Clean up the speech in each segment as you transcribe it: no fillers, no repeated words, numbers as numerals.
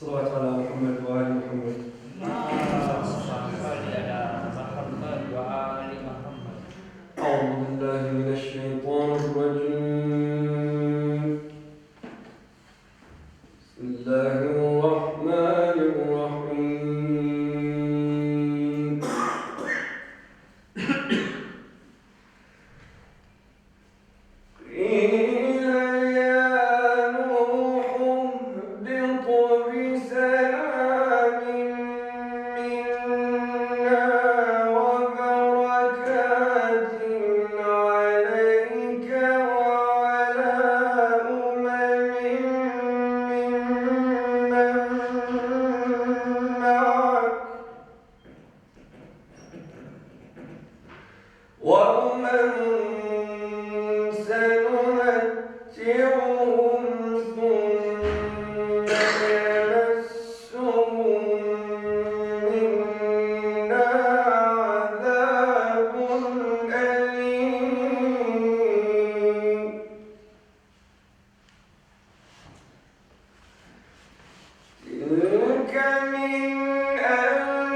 صلوات على محمد وآل محمد. اللهم صل على محمد وآل محمد. أعوذ بالله من الشيطان الرجيم. بسم الله الرحمن الرحيم. قيل يا نوح اهبط بسلام منا وبركات عليك وعلى ممن معك سنمتعهم ثم يمسهم منا عذاب أليم. تلك من أنباء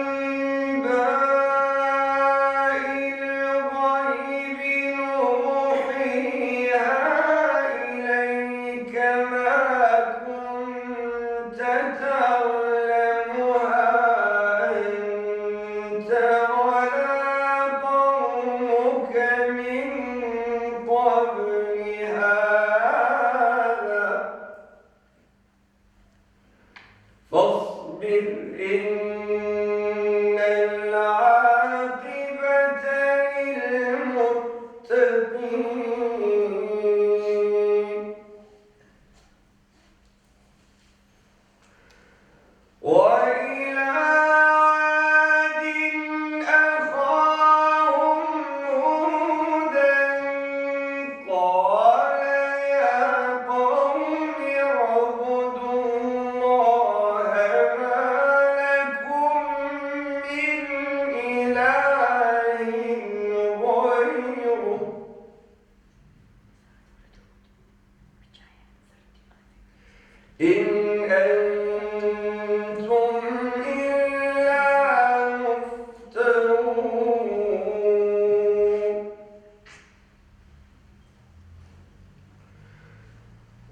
الغيب نوحيها إليك ما كنت تعلمها أنت ولا قومك من قبل هذا فاصبر إن العاقبة للمتقين. وإلى عاد أخاهم هودا قال يا قوم اعبدوا الله ما لكم من إله غيره إن أنتم إلا مفترون.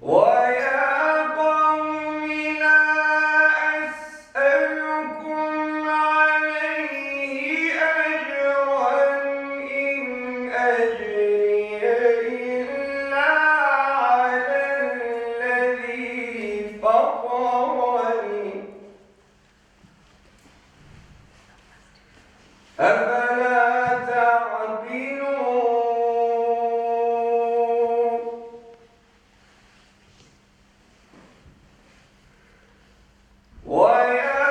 ويا قوم لا أسألكم عليه أجرا إن أجري إلا على الذي فطرني أفلا تعقلون. ويا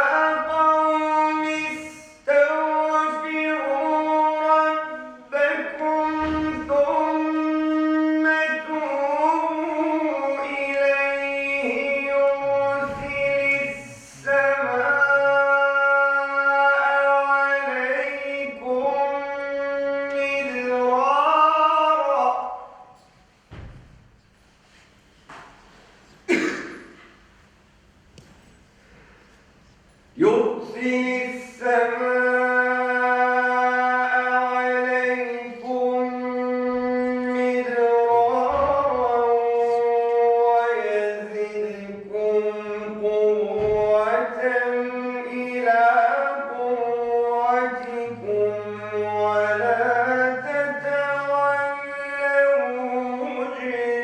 قوم استغفروا ربكم ثم توبوا إليه يرسل السماء عليكم مدرارا ويزدكم قوة إلى قوتكم ولا تتولوا مجرمين.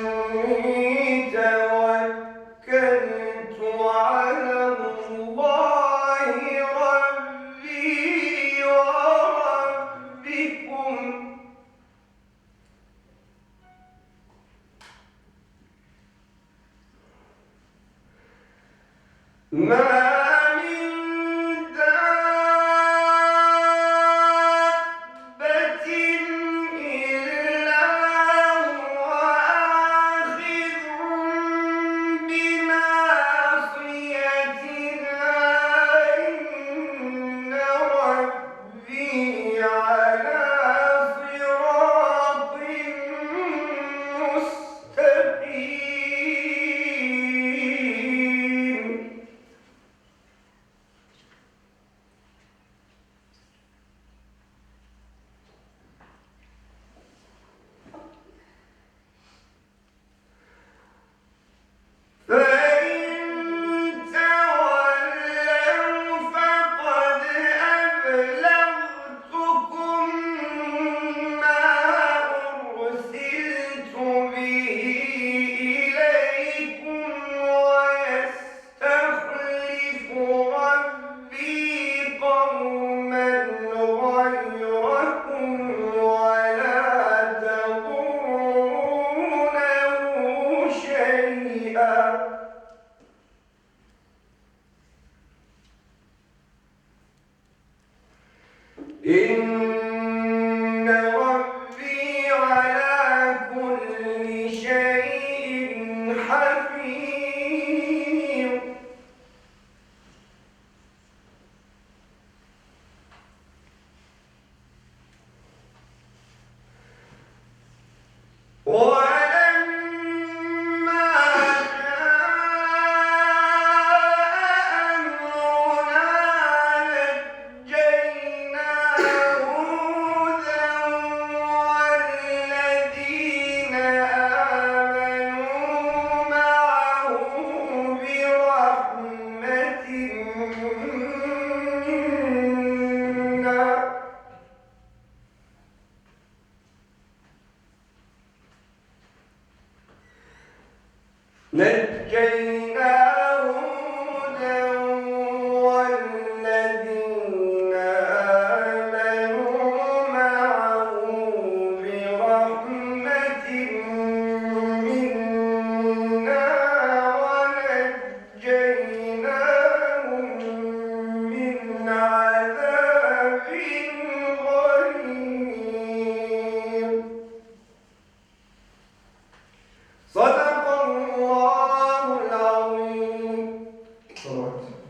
إني توكلت على الله ربي وربكم ما من دابة إلا هو آخذ بناصيتها إن ربي على صراط مستقيم فإن تولوا فقد أبلغتكم ما أرسلت به إليكم ويستخلف ربي قوما غيركم ولا تضرونه شيئا إن ربي على كل شيء حفيظ ولما جاء أمرنا نجينا هودا والذين آمنوا معه برحمة منا نجيناه هودا والذين آمنوا معه برحمة منا ونجيناهم من عذاب غليظ صدق الله العظيم.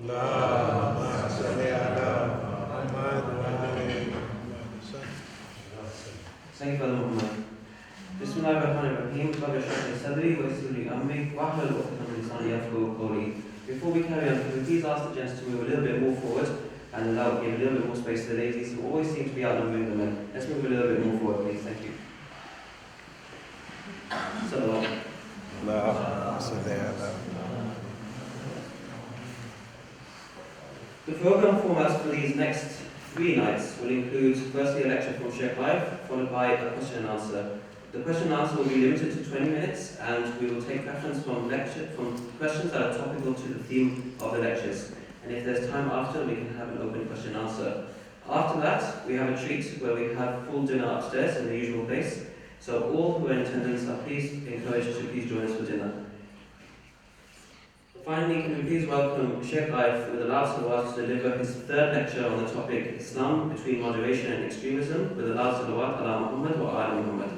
اللهم صل على محمد وعلى Thank you, Brother Muhammad. Bismillahirrahmanirrahim. Rabbi shrah li sadri wa yassir li amri wahlul 'uqdatan min lisani yafqahu qawli. Before we carry on, can we please ask the gents to move a little bit more forward and give a little bit more space to the ladies who always seem to be outnumbering the men. Let's move a little bit more forward, please. Thank you. Sallallahu. اللهم صل على The program formats for these next 3 nights will include firstly a lecture from Shaykh Arif, followed by a question and answer. The question and answer will be limited to 20 minutes, and we will take preference from questions that are topical to the theme of the lectures. And if there's time after, we can have an open question and answer. After that, we have a treat where we have full dinner upstairs in the usual place. So all who are in attendance are please encouraged to please join us for dinner. Finally, can we please welcome Shaykh Arif with a loud salawat to deliver his 3rd lecture on the topic Islam between moderation and extremism with a loud salawat ala Muhammad wa ala Muhammad.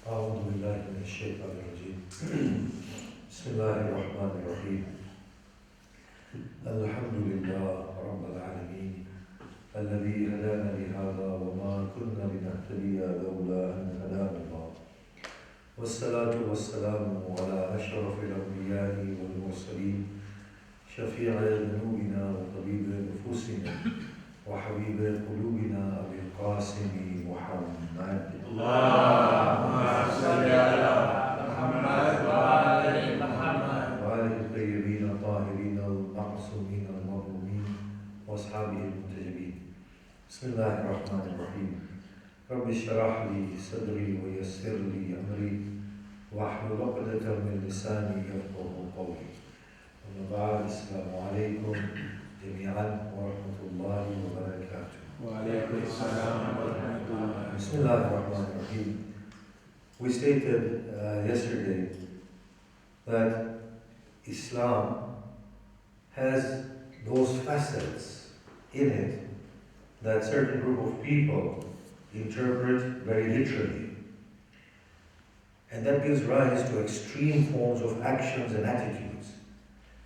أعوذ بالله من الشيطان الرجيم بسم الله الرحمن الرحيم. الحمد لله رب العالمين الذي هدانا لهذا وما كنا لنهتدي لولا أن هدانا الله. والصلاة والسلام على أشرف الأنبياء والمرسلين شفيع ذنوبنا وطبيب نفوسنا وحبيب قلوبنا أبي القاسم محمد. اللهم صل على محمد وآل محمد وآله الطيبين الطاهرين المعصومين المظلومين وأصحابه المنتجبين. بسم الله الرحمن الرحيم. رب اشرح لي صدري ويسر لي أمري واحلل عقدة من لساني يفقهوا قولي. أما بعد، السلام عليكم جميعا ورحمة الله وبركاته. وعليكم السلام ورحمة الله. Bismillah ar-Rahman ar-Rahim. We stated yesterday that Islam has those facets in it that certain group of people interpret very literally. And that gives rise to extreme forms of actions and attitudes.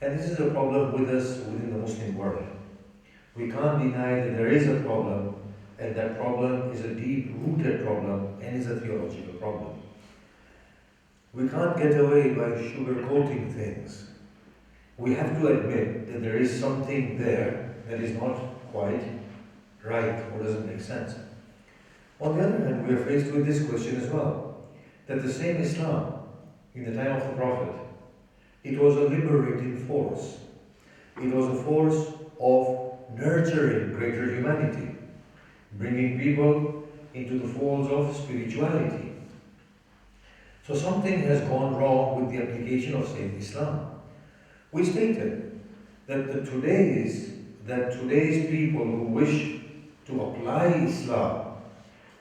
And this is a problem with us within the Muslim world. We can't deny that there is a problem, and that problem is a deep-rooted problem and is a theological problem. We can't get away by sugarcoating things. We have to admit that there is something there that is not quite right or doesn't make sense. On the other hand, we are faced with this question as well, that the same Islam, in the time of the Prophet, it was a liberating force. It was a force of nurturing greater humanity, bringing people into the folds of spirituality. So something has gone wrong with the application of same Islam. We stated that today's people who wish to apply Islam,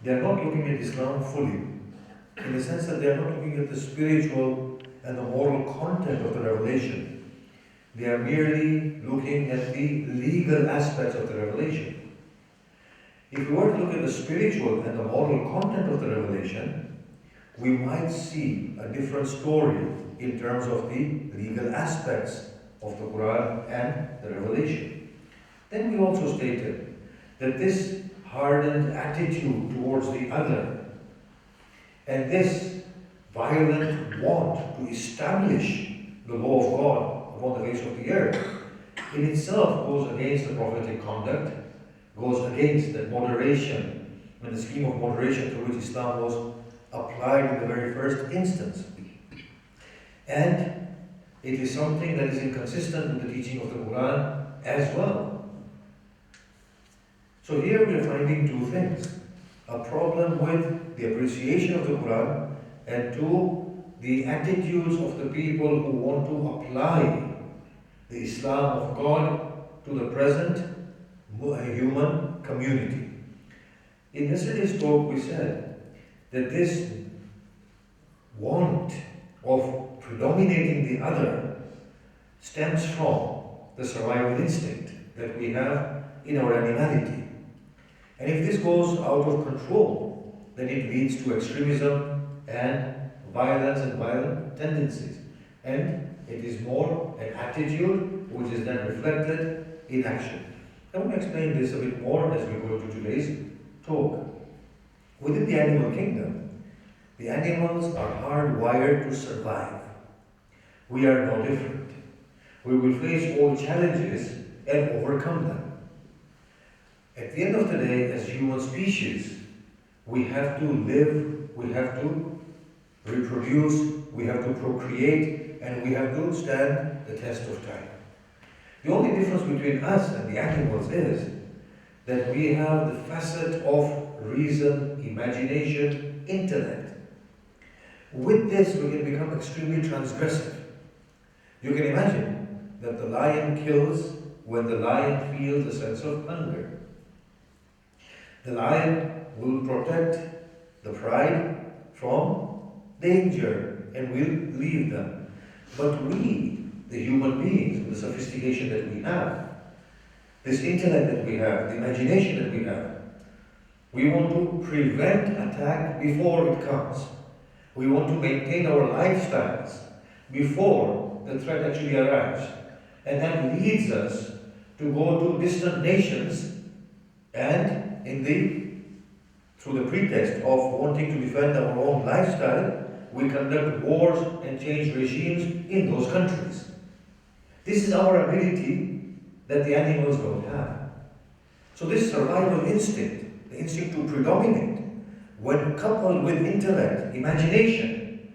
they are not looking at Islam fully, in the sense that they are not looking at the spiritual and the moral content of the revelation. They are merely looking at the legal aspects of the revelation. If we were to look at the spiritual and the moral content of the revelation, we might see a different story in terms of the legal aspects of the Quran and the revelation. Then we also stated that this hardened attitude towards the other and this violent want to establish the law of God upon the face of the earth in itself goes against the prophetic conduct, goes against the moderation and the scheme of moderation through which Islam was applied in the very first instance. And it is something that is inconsistent with the teaching of the Quran as well. So here we are finding two things: a problem with the appreciation of the Quran, and two, the attitudes of the people who want to apply the Islam of God to the present human community. In yesterday's talk we said that this want of predominating the other stems from the survival instinct that we have in our animality. And if this goes out of control, then it leads to extremism and violence and violent tendencies. And it is more an attitude which is then reflected in action. I want to explain this a bit more as we go into today's talk. Within the animal kingdom, the animals are hardwired to survive. We are no different. We will face all challenges and overcome them. At the end of the day, as human species, we have to live, we have to reproduce, we have to procreate, and we have to stand the test of time. The only difference between us and the animals is that we have the facet of reason, imagination, intellect. With this, we can become extremely transgressive. You can imagine that the lion kills when the lion feels a sense of hunger. The lion will protect the pride from danger and will leave them. But we, the human beings, with the sophistication that we have, this intellect that we have, the imagination that we have, we want to prevent attack before it comes. We want to maintain our lifestyles before the threat actually arrives. And that leads us to go to distant nations and through the pretext of wanting to defend our own lifestyle, we conduct wars and change regimes in those countries. This is our ability that the animals don't have. So this survival instinct, the instinct to predominate, when coupled with intellect, imagination,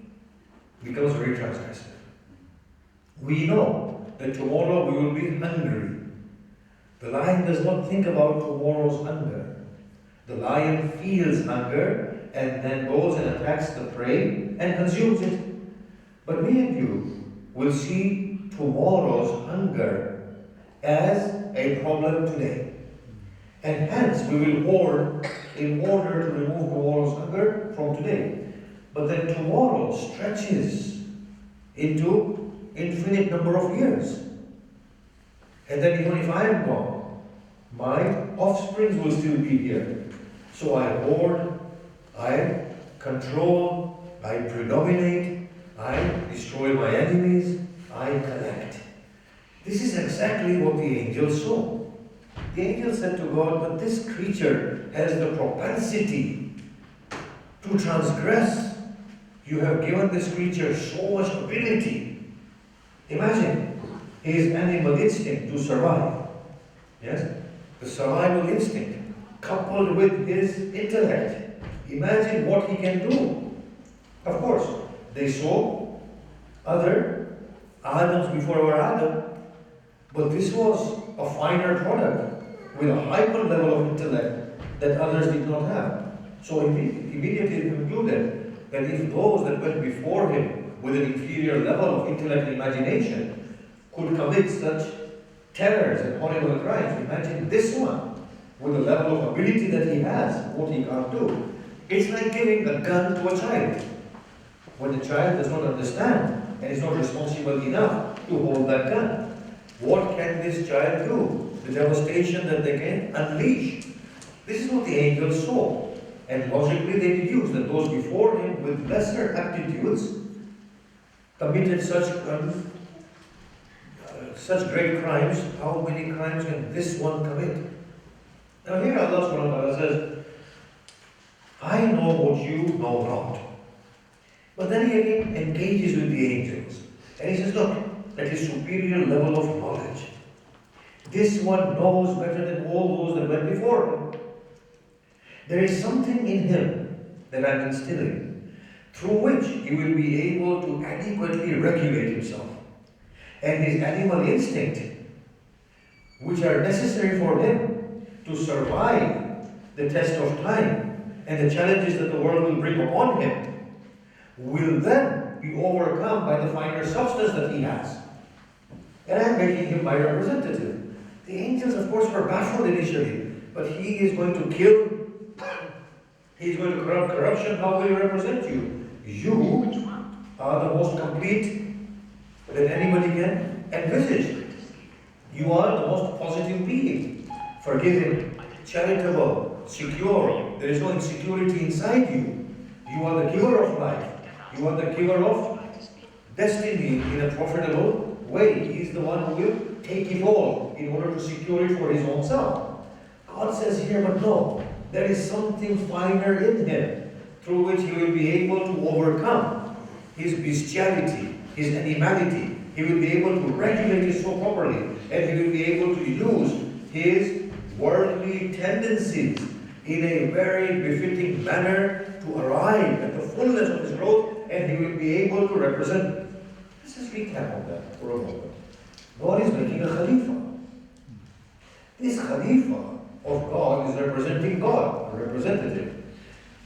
becomes very transgressive. We know that tomorrow we will be hungry. The lion does not think about tomorrow's hunger. The lion feels hunger and then goes and attacks the prey and consumes it. But me and you will see tomorrow's hunger as a problem today. And hence we will hoard in order to remove tomorrow's hunger from today. But then tomorrow stretches into infinite number of years. And then even if I am gone, my offspring will still be here. So I hoard, I control, I predominate, I destroy my enemies, I collect. This is exactly what the angel saw. The angel said to God, but this creature has the propensity to transgress. You have given this creature so much ability. Imagine his animal instinct to survive. Yes? The survival instinct coupled with his intellect. Imagine what he can do. Of course, they saw other Adams before our Adam, but this was a finer product with a hyper level of intellect that others did not have. So immediately concluded that if those that went before him with an inferior level of intellect and imagination could commit such terrors and horrible crimes, imagine this one with the level of ability that he has, what he can't do. It's like giving a gun to a child. When the child does not understand and is not responsible enough to hold that gun, what can this child do? The devastation that they can unleash. This is what the angels saw. And logically they deduced that those before him with lesser aptitudes committed such great crimes. How many crimes can this one commit? Now here Allah subhanahu wa ta'ala says, I know what you know not. But then he again engages with the angels. And he says, look, at his superior level of knowledge, this one knows better than all those that went before him. There is something in him that I'm instilling, through which he will be able to adequately regulate himself. And his animal instinct, which are necessary for him to survive the test of time and the challenges that the world will bring upon him, will then be overcome by the finer substance that he has. And I'm making him my representative. The angels, of course, were baffled initially, but he is going to kill, he is going to corrupt corruption. How will he represent you? You are the most complete that anybody can envisage. You are the most positive being, forgiving, charitable, secure. There is no insecurity inside you. You are the giver of life. You are the giver of destiny in a profitable way. He is the one who will take it all in order to secure it for his own self. God says here, but no, there is something finer in him through which he will be able to overcome his bestiality, his animality. He will be able to regulate it so properly, and he will be able to use his worldly tendencies in a very befitting manner to arrive at the fullness of his growth, and he will be able to represent. Let's just recap on that for a moment. God is making a Khalifa. This Khalifa of God is representing God, a representative.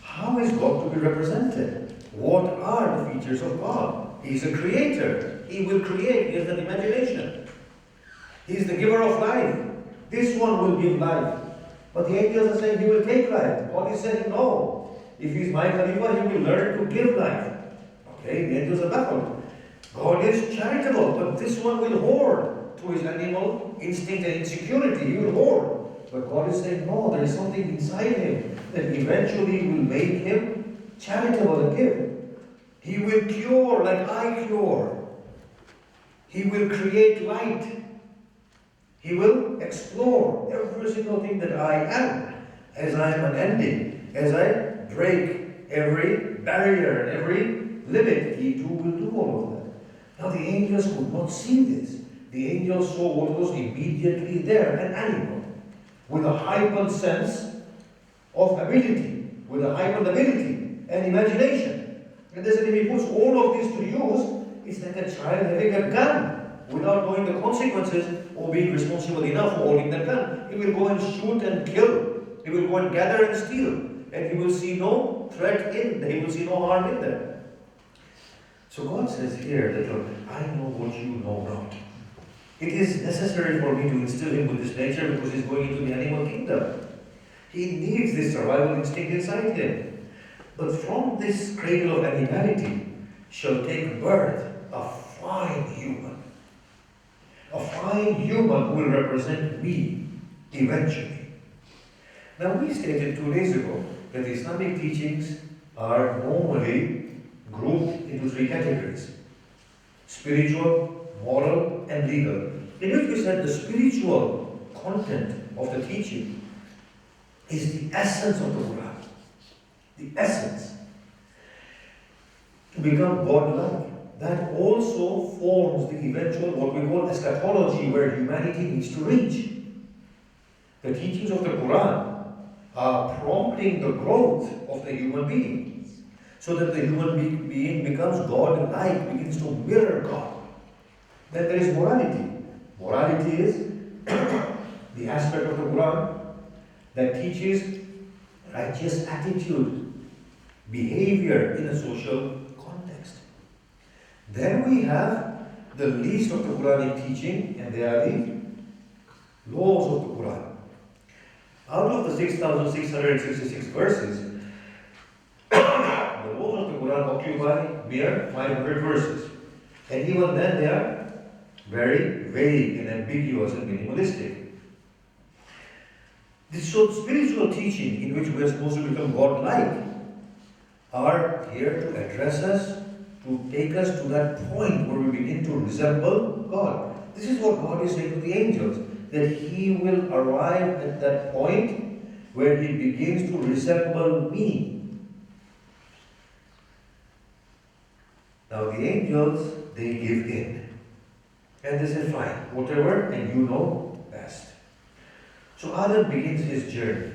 How is God to be represented? What are the features of God? He is a creator. He will create. He has that imagination. He is the giver of life. This one will give life. But the angels are saying he will take life. God is saying no. If he is my Khalifa, he will learn to give life. Okay, the angels are baffled. God is charitable, but this one will hoard through his animal instinct and insecurity. He will hoard. But God is saying, no, there is something inside him that eventually will make him charitable and give. He will cure like I cure. He will create light. He will explore every single thing that I am as I am unending, as I break every barrier and every limit. He will do all of that. Now the angels could not see this. The angels saw what was immediately there, an animal with a heightened sense of ability, with a heightened ability and imagination. And they said if he puts all of this to use, it's like a child having a gun without knowing the consequences or being responsible enough for holding that gun. He will go and shoot and kill. He will go and gather and steal. And he will see no threat in, he will see no harm in them. So God says here that, look, I know what you know not. It is necessary for me to instill him with this nature because he's going into the animal kingdom. He needs this survival instinct inside him. But from this cradle of animality shall take birth a fine human. A fine human who will represent me eventually. Now we stated 2 days ago that the Islamic teachings are normally grouped into 3 categories: spiritual, moral, and legal. In which we said the spiritual content of the teaching is the essence of the Quran. The essence. To become godlike. That also forms the eventual, what we call eschatology, where humanity needs to reach. The teachings of the Quran are prompting the growth of the human being, so that the human being becomes God-like, begins to mirror God. Then there is morality. Morality is the aspect of the Quran that teaches righteous attitude, behavior in a social context. Then we have the least of the Quranic teaching, and they are the laws of the Quran. Out of the 6,666 verses, the laws of the Quran occupy mere 500 verses. And even then they are very vague and ambiguous and minimalistic. This spiritual teaching in which we are supposed to become God-like are here to address us, to take us to that point where we begin to resemble God. This is what God is saying to the angels, that He will arrive at that point where He begins to resemble me. Now the angels, they give in. And they say, fine, whatever, and you know best. So Adam begins his journey.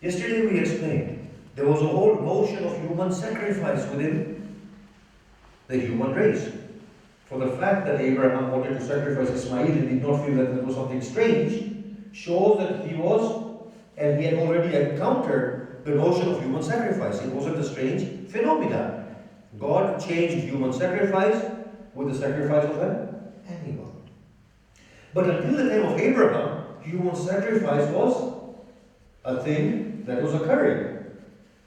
Yesterday we explained, there was a whole notion of human sacrifice within the human race. For the fact that Abraham wanted to sacrifice Ismail and did not feel that there was something strange, shows that he had already encountered the notion of human sacrifice. It wasn't a strange phenomenon. God changed human sacrifice with the sacrifice of an animal. But until the time of Abraham, human sacrifice was a thing that was occurring.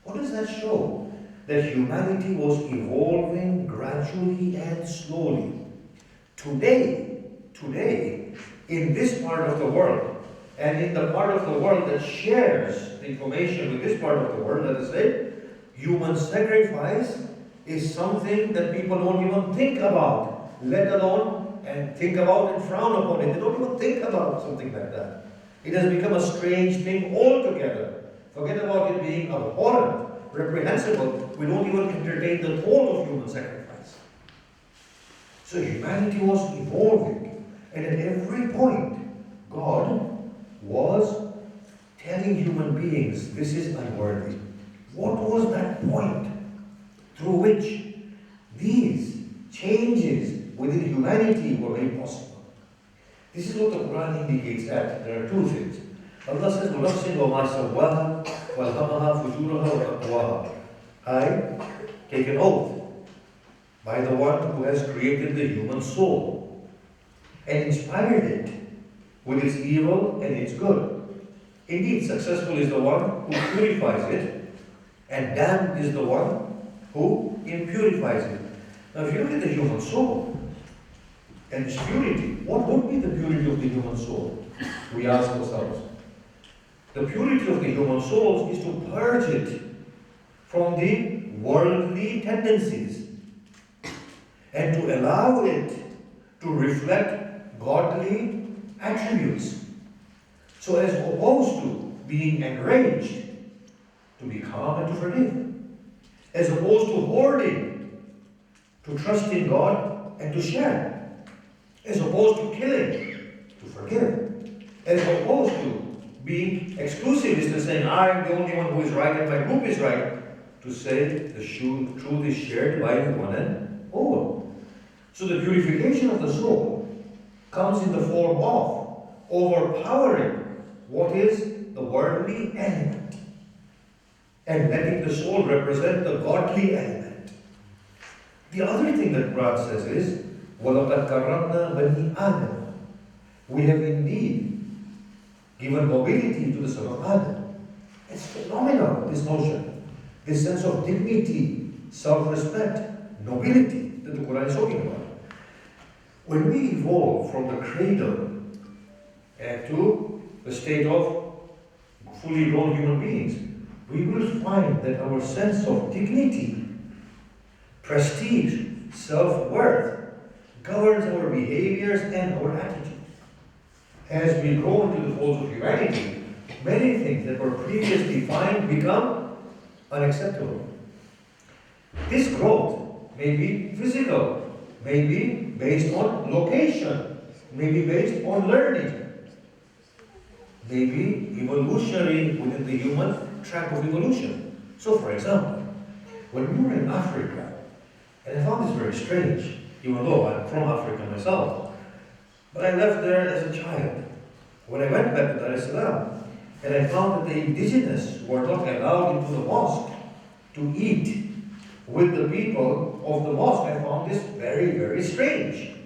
What does that show? That humanity was evolving gradually and slowly. Today, in this part of the world, and in the part of the world that shares the information with this part of the world, let us say, human sacrifice is something that people don't even think about, let alone and think about and frown upon it. They don't even think about something like that. It has become a strange thing altogether. Forget about it being abhorrent, reprehensible. We don't even entertain the thought of human sacrifice. So humanity was evolving, and at every point, God was telling human beings, this is unworthy. What was that point through which these changes within humanity were made possible? This is what the Quran indicates that there are 2 things. Allah says, وَنَفْسٍ وَمَا سَوَّاهَا وَأَلْهَمَهَا فُجُورَهَا وَتَقْوَاهَا. I take an oath by the one who has created the human soul and inspired it with its evil and its good. Indeed, successful is the one who purifies it, and damned is the one who impurifies it. Now, if you look at the human soul and its purity, what would be the purity of the human soul? We ask ourselves. The purity of the human soul is to purge it from the worldly tendencies and to allow it to reflect godly attributes. So as opposed to being enraged, to be calm and to forgive. As opposed to hoarding, to trust in God and to share. As opposed to killing, to forgive. As opposed to being exclusivist and saying, I am the only one who is right and my group is right, to say the truth is shared by one and all. So the purification of the soul comes in the form of overpowering what is the worldly element and letting the soul represent the godly element. The other thing that Quran says is, وَلَقَدْ كَرَّمْنَا بَنِي آدَمَ. We have indeed given mobility to the son of Adam. It's phenomenal, this notion, this sense of dignity, self-respect, nobility that the Quran is talking about. When we evolve from the cradle to the state of fully grown human beings, we will find that our sense of dignity, prestige, self-worth governs our behaviors and our attitudes. As we grow into the folds of humanity, many things that were previously fine become unacceptable. This growth may be physical, may be based on location, may be based on learning, may be evolutionary within the human track of evolution. So, for example, when we were in Africa, and I found this very strange, even though I'm from Africa myself, but I left there as a child. When I went back to Dar es Salaam, and I found that the indigenous were not allowed into the mosque to eat with the people of the mosque, I found this very, very strange.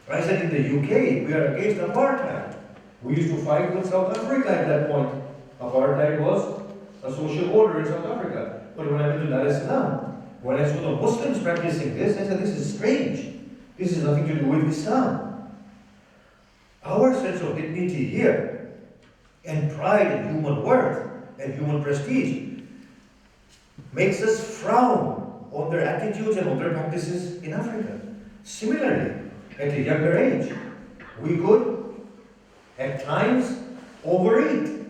I said, in the UK, we are against apartheid. We used to fight with South Africa at that point. Apartheid was a social order in South Africa. But when I went to Dar es Salaam, when I saw the Muslims practicing this, I said, this is strange. This has nothing to do with Islam. Our sense of dignity here, and pride in human worth and human prestige, makes us frown on their attitudes and on their practices in Africa. Similarly, at a younger age, we could, at times, overeat.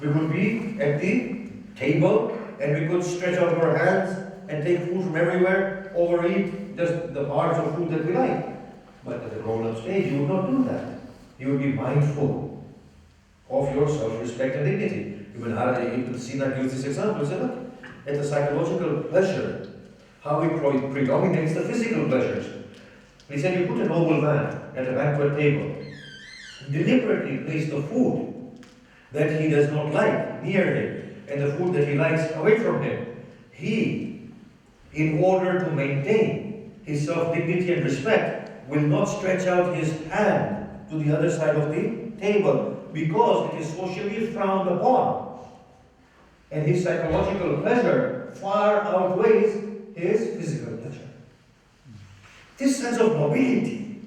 We would be at the table and we could stretch out our hands and take food from everywhere, overeat just the parts of food that we like. But at the grown-up stage, you would not do that. You would be mindful of your self-respect and dignity. Ibn Sina gives this example. Say, look, at the psychological pleasure, how it predominates the physical pleasures. He said, you put a noble man at a banquet table, deliberately place the food that he does not like near him, and the food that he likes away from him. He, in order to maintain his self-dignity and respect, will not stretch out his hand to the other side of the table because it is socially frowned upon. And his psychological pleasure far outweighs his physical pleasure. This sense of nobility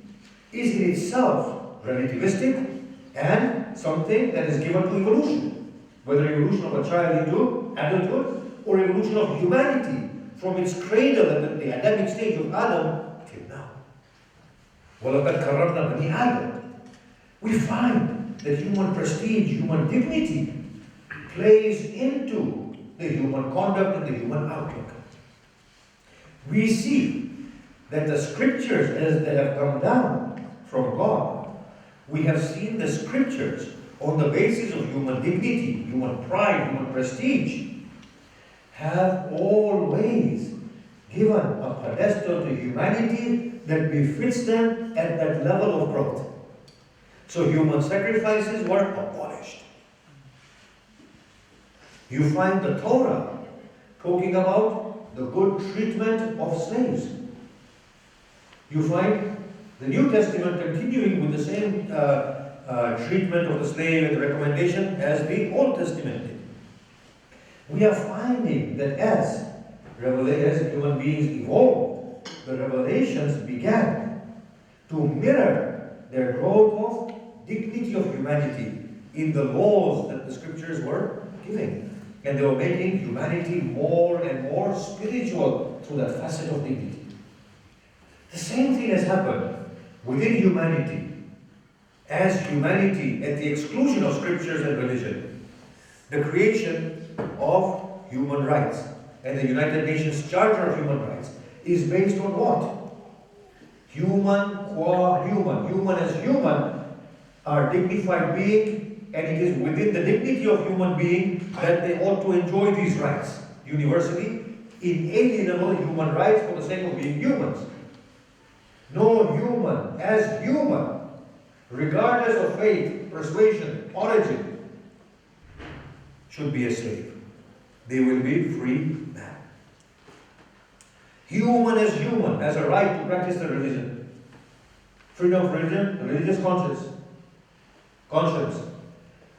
is in itself relativistic and something that is given to evolution. Whether evolution of a child into adulthood or evolution of humanity from its cradle at the Adamic stage of Adam till now. وَلَقَدْ كَرَّمْنَا بَنِي آدَمَ. We find that human prestige, human dignity plays into the human conduct and the human outlook. We see that the scriptures, as they have come down from God, we have seen the scriptures on the basis of human dignity, human pride, human prestige, have always given a pedestal to humanity that befits them at that level of growth. So human sacrifices were abolished. You find the Torah talking about the good treatment of slaves. You find the New Testament continuing with the same treatment of the slave and the recommendation as the Old Testament did. We are finding that as human beings evolved, the revelations began to mirror their growth of dignity of humanity in the laws that the scriptures were giving. And they were making humanity more and more spiritual through that facet of dignity. The same thing has happened within humanity, as humanity at the exclusion of scriptures and religion, the creation of human rights and the United Nations Charter of Human Rights is based on what? Human qua human. Human as human are dignified being, and it is within the dignity of human being that they ought to enjoy these rights. Universally, inalienable human rights for the sake of being humans. No human as human, regardless of faith, persuasion, origin, should be a slave. They will be free man. Human as human has a right to practice their religion. Freedom of religion, religious conscience.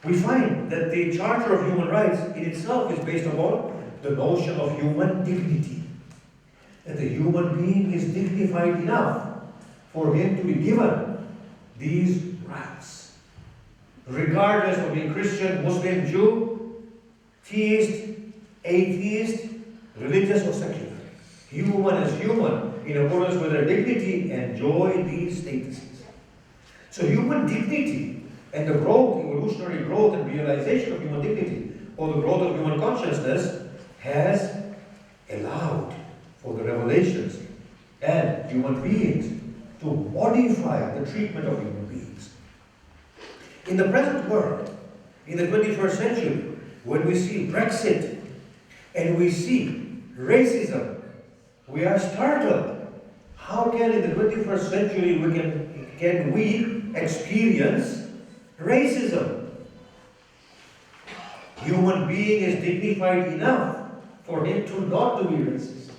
We find that the Charter of Human Rights in itself is based upon the notion of human dignity. That the human being is dignified enough for him to be given these rights. Regardless of being Christian, Muslim, Jew, theist, atheist, religious or secular. Human as human, in accordance with their dignity, enjoy these statuses. So human dignity and the growth, evolutionary growth and realization of human dignity, or the growth of human consciousness, has allowed for the revelations and human beings to modify the treatment of human beings. In the present world, in the 21st century, when we see Brexit and we see racism, we are startled. How can in the 21st century can we experience racism? Human being is dignified enough for him to not be racist.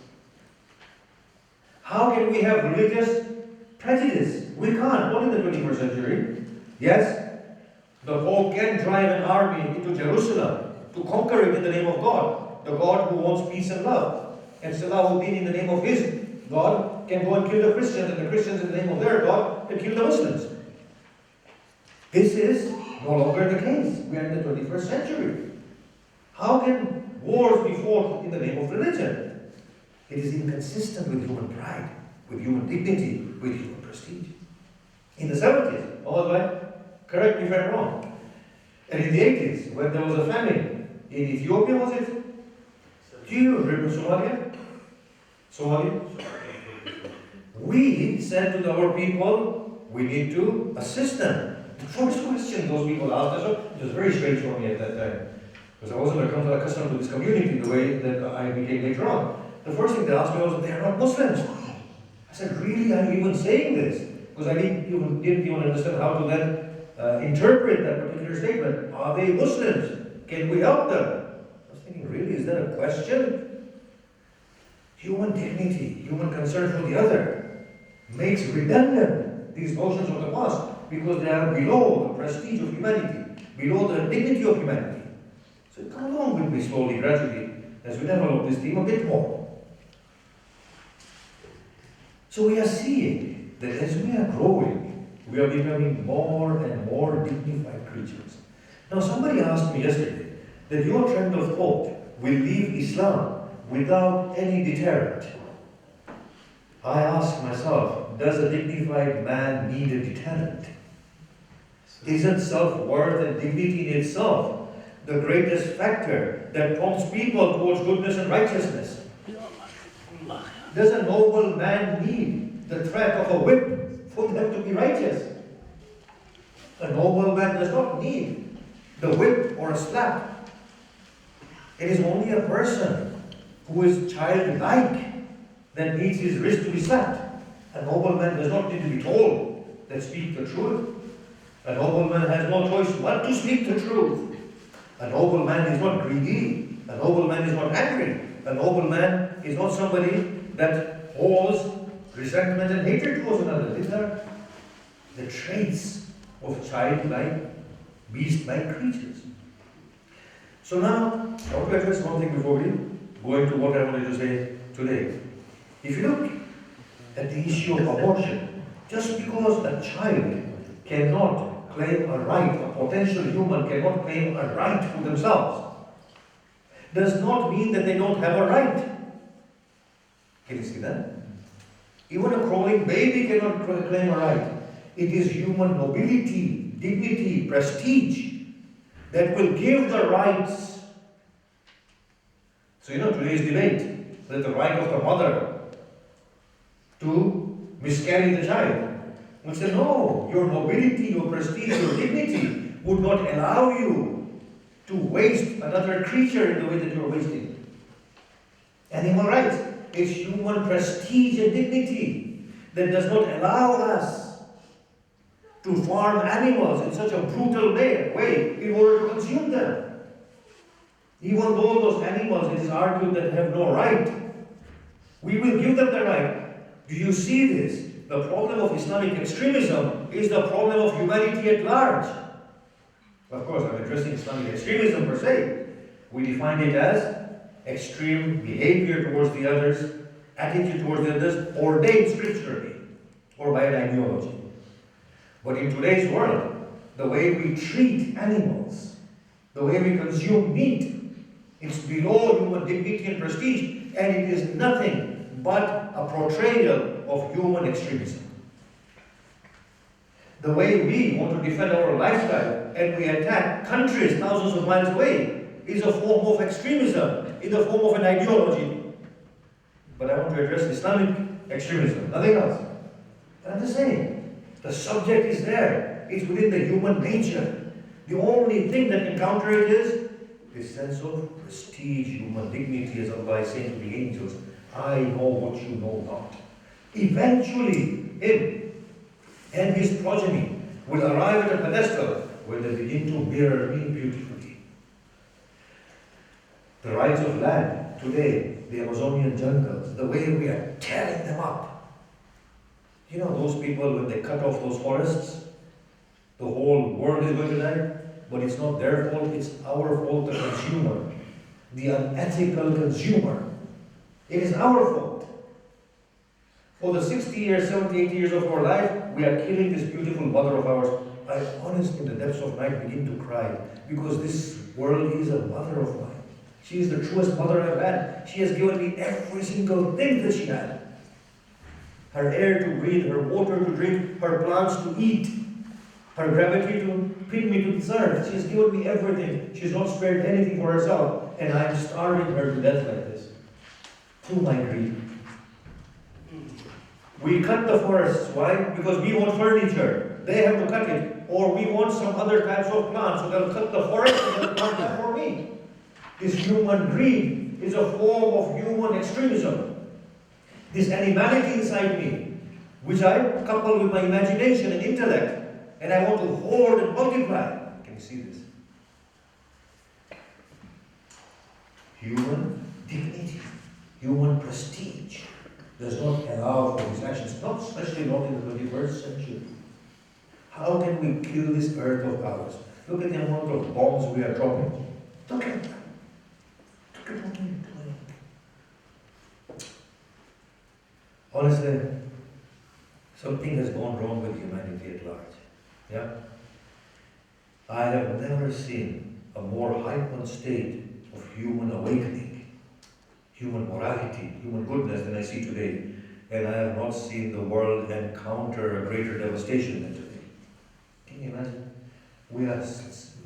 How can we have religious prejudice? We can't, not in the 21st century. Yes, the Pope can drive an army into Jerusalem to conquer it in the name of God, the God who wants peace and love. And Salahuddin, in the name of his God, can go and kill the Christians, and the Christians, in the name of their God, can kill the Muslims. This is no longer the case. We are in the 21st century. How can wars be fought in the name of religion? It is inconsistent with human pride, with human dignity, with human prestige. In the 70s, correct me if I'm wrong, and in the 80s, when there was a famine in Ethiopia, was it? Do you remember Somalia? We said to our people, we need to assist them. The first question those people asked us, it was very strange for me at that time, because I wasn't accustomed to this community the way that I became later on. The first thing they asked me was, they are not Muslims. I said, really, are you even saying this? Because I didn't even understand how to then interpret that particular statement. Are they Muslims? Can we help them? I was thinking, really, is that a question? Human dignity, human concern for the other makes redundant these notions of the past because they are below the prestige of humanity, below the dignity of humanity. So come along with me slowly, gradually, as we develop this theme a bit more. So we are seeing that as we are growing, we are becoming more and more dignified creatures. Now somebody asked me yesterday that your trend of thought will leave Islam without any deterrent. I ask myself, does a dignified man need a deterrent? Isn't self-worth and dignity in itself the greatest factor that prompts people towards goodness and righteousness? Does a noble man need the threat of a whip for them to be righteous? A noble man does not need the whip or a slap. It is only a person who is childlike that needs his wrist to be slapped. A noble man does not need to be told that speak the truth. A noble man has no choice but to speak the truth. A noble man is not greedy. A noble man is not angry. A noble man is not somebody that holds resentment and hatred towards another. These are the traits of childlike, beast-like creatures. So now, I want to address one thing before we go into what I wanted to say today. If you look at the issue of abortion, just because a child cannot claim a right, a potential human cannot claim a right for themselves, does not mean that they don't have a right. Can you see that? Even a crawling baby cannot claim a right. It is human nobility, dignity, prestige that will give the rights. So today's debate, that the right of the mother to miscarry the child. We say, no, your nobility, your prestige, your dignity would not allow you to waste another creature in the way that you're wasting. Animal rights. It's human prestige and dignity that does not allow us to farm animals in such a brutal way in order to consume them. Even though those animals, it is argued, that have no right, we will give them the right. Do you see this? The problem of Islamic extremism is the problem of humanity at large. Of course, I'm addressing Islamic extremism per se. We define it as extreme behavior towards the others, attitude towards the others, ordained scripturally or by an ideology. But in today's world, the way we treat animals, the way we consume meat, it's below human dignity and prestige, and it is nothing but a portrayal of human extremism. The way we want to defend our lifestyle and we attack countries thousands of miles away is a form of extremism, in the form of an ideology. But I want to address Islamic extremism, nothing else. And I'm just saying, the subject is there. It's within the human nature. The only thing that can counter it is this sense of prestige, human dignity, as Allah is saying to the angels, I know what you know not. Eventually, him and his progeny will arrive at a pedestal where they begin to mirror me beautifully. The rights of land today, the Amazonian jungles, the way we are tearing them up. Those people, when they cut off those forests, the whole world is going to die. But it's not their fault, it's our fault, the consumer, the unethical consumer. It is our fault. For the 60 years, 70, 80 years of our life, we are killing this beautiful mother of ours. I honestly, in the depths of night, begin to cry, because this world is a mother of mine. She is the truest mother I've had. She has given me every single thing that she had. Her air to breathe, her water to drink, her plants to eat, her gravity to pin me to this earth. She has given me everything. She's not spared anything for herself. And I'm starving her to death like this. Through my greed. We cut the forests. Why? Because we want furniture. They have to cut it. Or we want some other types of plants. So they'll cut the forest and they'll plant it for me. This human greed is a form of human extremism. This animality inside me, which I couple with my imagination and intellect, and I want to hoard and multiply. Can you see this? Human dignity, human prestige does not allow for these actions, not especially not in the 21st century. How can we kill this earth of ours? Look at the amount of bombs we are dropping. Look at that. Look at what we're doing. Honestly, something has gone wrong with humanity at large. Yeah? I have never seen a more heightened state of human awakening, human morality, human goodness than I see today. And I have not seen the world encounter a greater devastation than today. Can you imagine? We are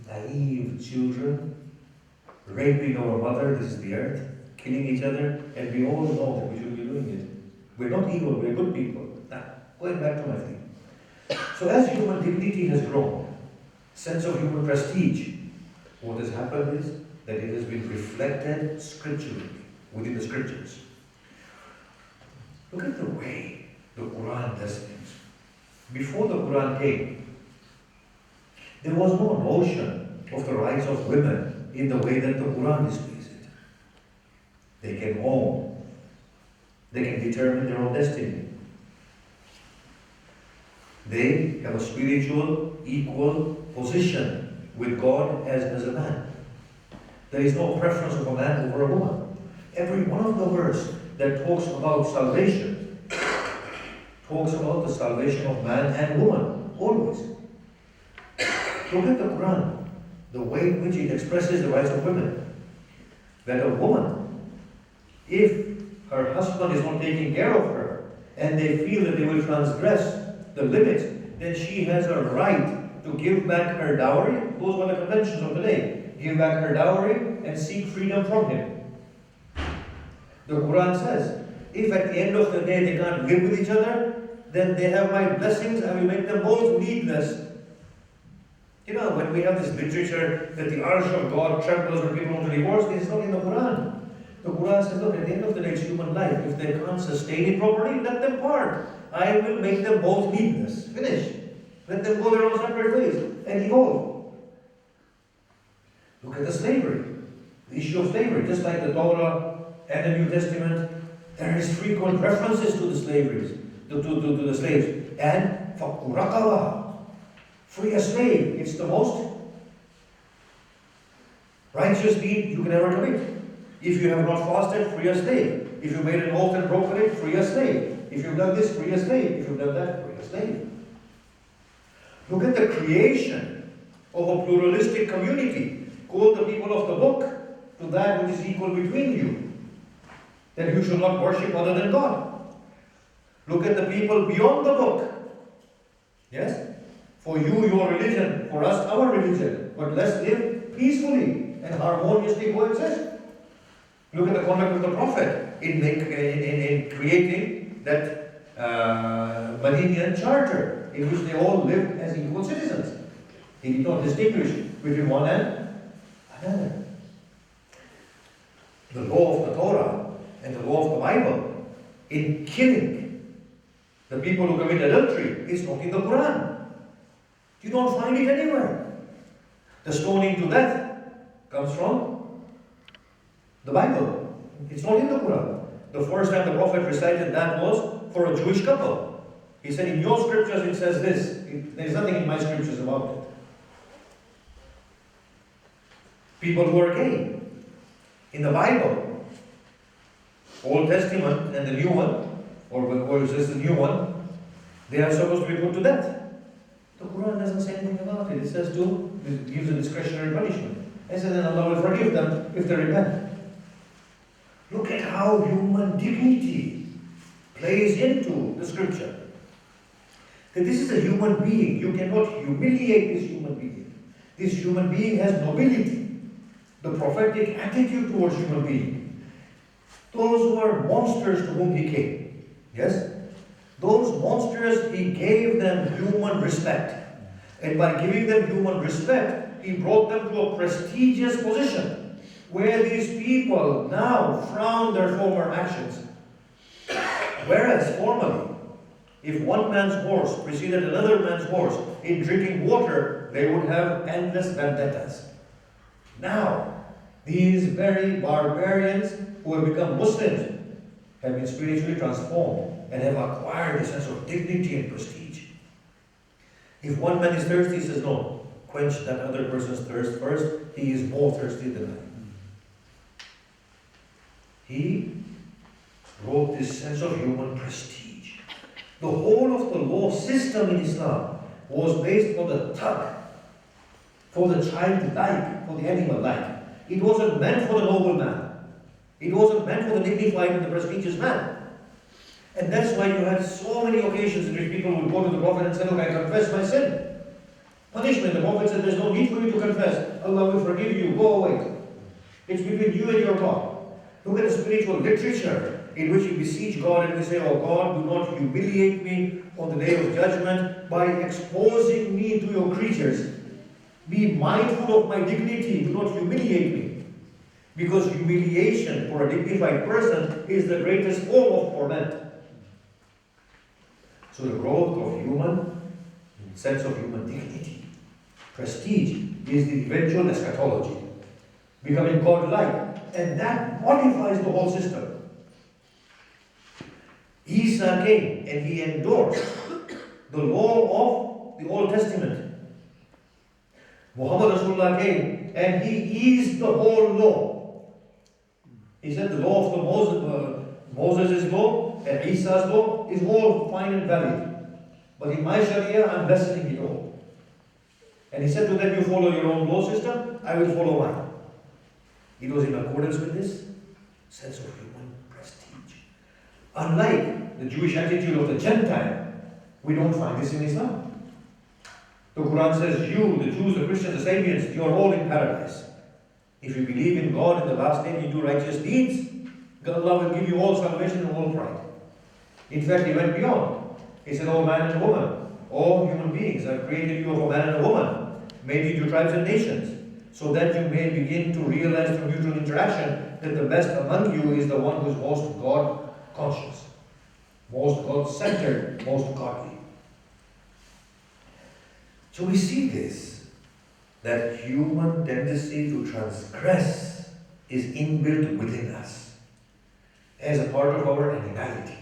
naive children, raping our mother, this is the earth, killing each other, and we all know that we shouldn't be doing it. We're not evil, we're good people. Now, going back to my thing. So as human dignity has grown, sense of human prestige, what has happened is that it has been reflected scripturally, within the scriptures. Look at the way the Quran does things. Before the Quran came, there was no notion of the rights of women in the way that the Quran displays it. They can own. They can determine their own destiny. They have a spiritual, equal position with God as a man. There is no preference of a man over a woman. Every one of the verses that talks about salvation talks about the salvation of man and woman, always. Look at the Quran, the way in which it expresses the rights of women. That a woman, if her husband is not taking care of her, and they feel that they will transgress the limits, then she has a right to give back her dowry. Those were the conventions of the day. Give back her dowry and seek freedom from him. The Quran says, if at the end of the day they can't live with each other, then they have my blessings, I will make them both needless. You know, when we have this literature that the arsh of God trembles when people want to divorce, this is not in the Quran. The Quran says, look, at the end of the day, it's human life. If they can't sustain it properly, let them part. I will make them both needless. Finish. Let them go their own separate ways and evolve. Look at the slavery. The issue of slavery, just like the Torah and the New Testament, there is frequent references to the slaveries, to the slaves. And فَقُّ رَقَبَةً, free a slave. It's the most righteous deed you can ever commit. If you have not fasted, free a slave. If you made an oath and broken it, free a slave. If you've done this, free a slave. If you've done that, free a slave. Look at the creation of a pluralistic community. Call the people of the book to that which is equal between you. That you shall not worship other than God. Look at the people beyond the book. Yes? For you, your religion. For us, our religion. But let's live peacefully and harmoniously coexist. Look at the conduct of the Prophet in creating that Madinian charter in which they all lived as equal citizens. He did not distinguish between one and another. The law of the Torah and the law of the Bible in killing the people who commit adultery is not in the Quran. You don't find it anywhere. The stoning to death comes from the Bible. It's not in the Quran. The first time the Prophet recited that was for a Jewish couple. He said, in your scriptures it says this. There's nothing in my scriptures about it. People who are gay. In the Bible, Old Testament and the new one, or is this the new one, they are supposed to be put to death. The Quran doesn't say anything about it. It says it gives a discretionary punishment. It says that Allah will forgive them if they repent. Look at how human dignity plays into the scripture. That this is a human being. You cannot humiliate this human being. This human being has nobility. The prophetic attitude towards human being. Those were monsters to whom he came. Yes? Those monsters, he gave them human respect. And by giving them human respect, he brought them to a prestigious position where these people now frown their former actions. Whereas formerly, if one man's horse preceded another man's horse in drinking water, they would have endless vendettas. Now, these very barbarians who have become Muslims have been spiritually transformed and have acquired a sense of dignity and prestige. If one man is thirsty, he says, no, quench that other person's thirst first. He is more thirsty than I. He brought this sense of human prestige. The whole of the law system in Islam was based on the tug, for the child-like, for the animal-like. It wasn't meant for the noble man. It wasn't meant for the dignified and the prestigious man. And that's why you had so many occasions in which people would go to the Prophet and say, look, I confess my sin. Punishment. The Prophet said, there's no need for you to confess. Allah will forgive you. Go away. It's between you and your God. Look at the spiritual literature in which you beseech God and we say, oh God, do not humiliate me on the day of judgment by exposing me to your creatures. Be mindful of my dignity. Do not humiliate me. Because humiliation for a dignified person is the greatest form of torment. So the growth of human sense of human dignity, prestige, is the eventual eschatology. Becoming God-like. And that modifies the whole system. Isa came and he endorsed the law of the Old Testament. Muhammad Rasulullah came and he eased the whole law. He said the law of the Moses' law and Isa's law is all fine and valid. But in my Sharia, I'm lessening it all. And he said to them, you follow your own law system, I will follow mine. It was in accordance with this sense of human prestige. Unlike the Jewish attitude of the Gentile, we don't find this in Islam. The Quran says, you, the Jews, the Christians, the Sabians, you are all in paradise. If you believe in God in the last day and you do righteous deeds, Allah will give you all salvation and all pride. In fact, He went beyond. He said, "O man and woman, all human beings, I've created you of a man and a woman, made you into tribes and nations, so that you may begin to realize through mutual interaction that the best among you is the one who is most God conscious, most God centered, most godly." So we see this, that human tendency to transgress is inbuilt within us as a part of our animality,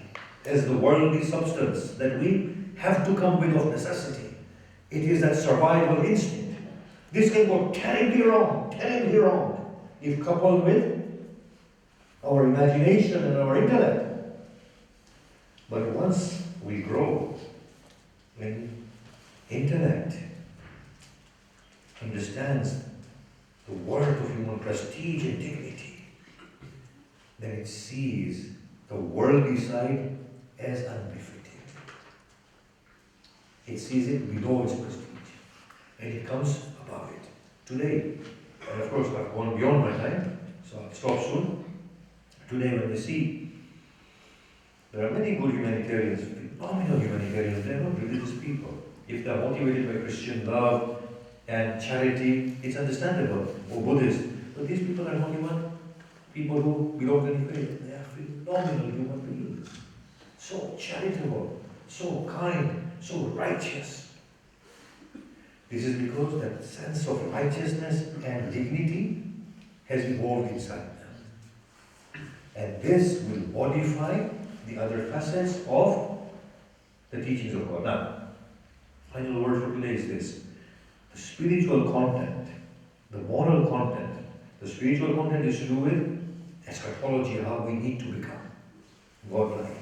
as the worldly substance that we have to come with of necessity. It is that survival instinct. This can go terribly wrong, if coupled with our imagination and our intellect. But once we grow in intellect, understands the worth of human prestige and dignity, then it sees the worldly side as unbefitting. It sees it below its prestige, and it comes above it. Today, and of course I've gone beyond my time, so I'll stop soon. Today when we see there are many good humanitarians, phenomenal humanitarians, they are not religious people. If they are motivated by Christian love and charity, it's understandable, or Buddhist. But these people are not even people who belong to any faith. They are phenomenal human beings. So charitable, so kind, so righteous. This is because that sense of righteousness and dignity has evolved inside them. And this will modify the other facets of the teachings of God. Now, final word for today is this. The spiritual content, the moral content. The spiritual content is to do with eschatology, how we need to become godlike.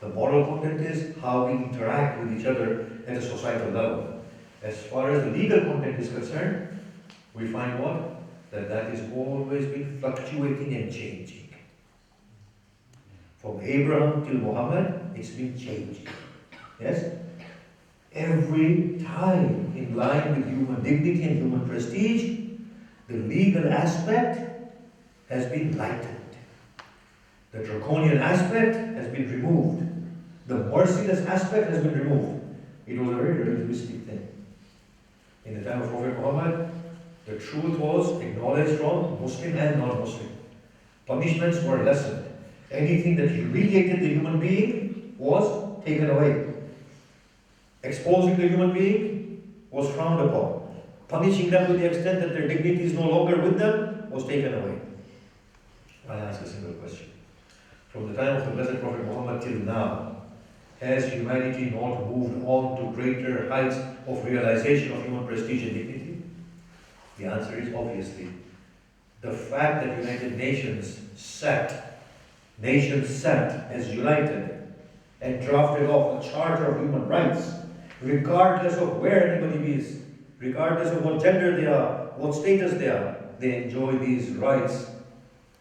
The moral content is how we interact with each other at a societal level. As far as the legal content is concerned, we find what? That has always been fluctuating and changing. From Abraham till Muhammad, it's been changing. Yes? Every time, in line with human dignity and human prestige, the legal aspect has been lightened. The draconian aspect has been removed. The merciless aspect has been removed. It was a very relativistic thing. In the time of Prophet Muhammad, the truth was acknowledged from Muslim and non-Muslim. Punishments were lessened. Anything that humiliated the human being was taken away. Exposing the human being was frowned upon. Punishing them to the extent that their dignity is no longer with them was taken away. I ask a single question. From the time of the Blessed Prophet Muhammad till now, has humanity not moved on to greater heights of realization of human prestige and dignity? The answer is obviously. The fact that United Nations sat as united and drafted off a Charter of Human Rights, regardless of where anybody is, regardless of what gender they are, what status they are, they enjoy these rights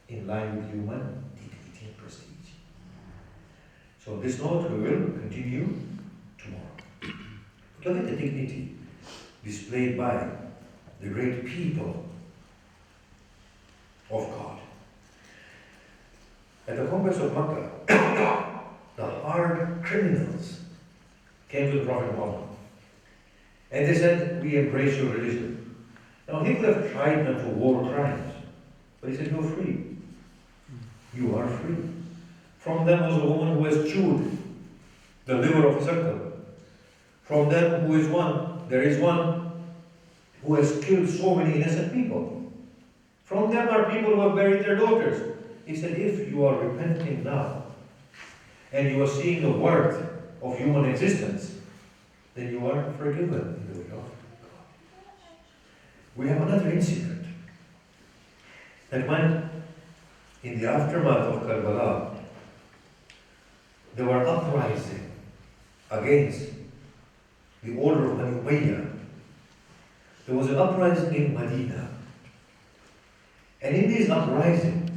in line with human dignity and prestige. So on this note, we will continue tomorrow. Look at the dignity displayed by the great people of God. At the conquest of Makkah, the hard criminals came to the Prophet Muhammad. And they said, "We embrace your religion." Now he could have tried them for war crimes, but he said, "You're free. You are free." From them was a woman who has chewed the liver of his uncle. From them there is one who has killed so many innocent people. From them are people who have buried their daughters. He said, if you are repenting now, and you are seeing the worth of human existence, then you are forgiven in the way of God. We have another incident that when, in the aftermath of Karbala, there were uprising against the order of Bani Umayyah. There was an uprising in Medina. And in these uprisings,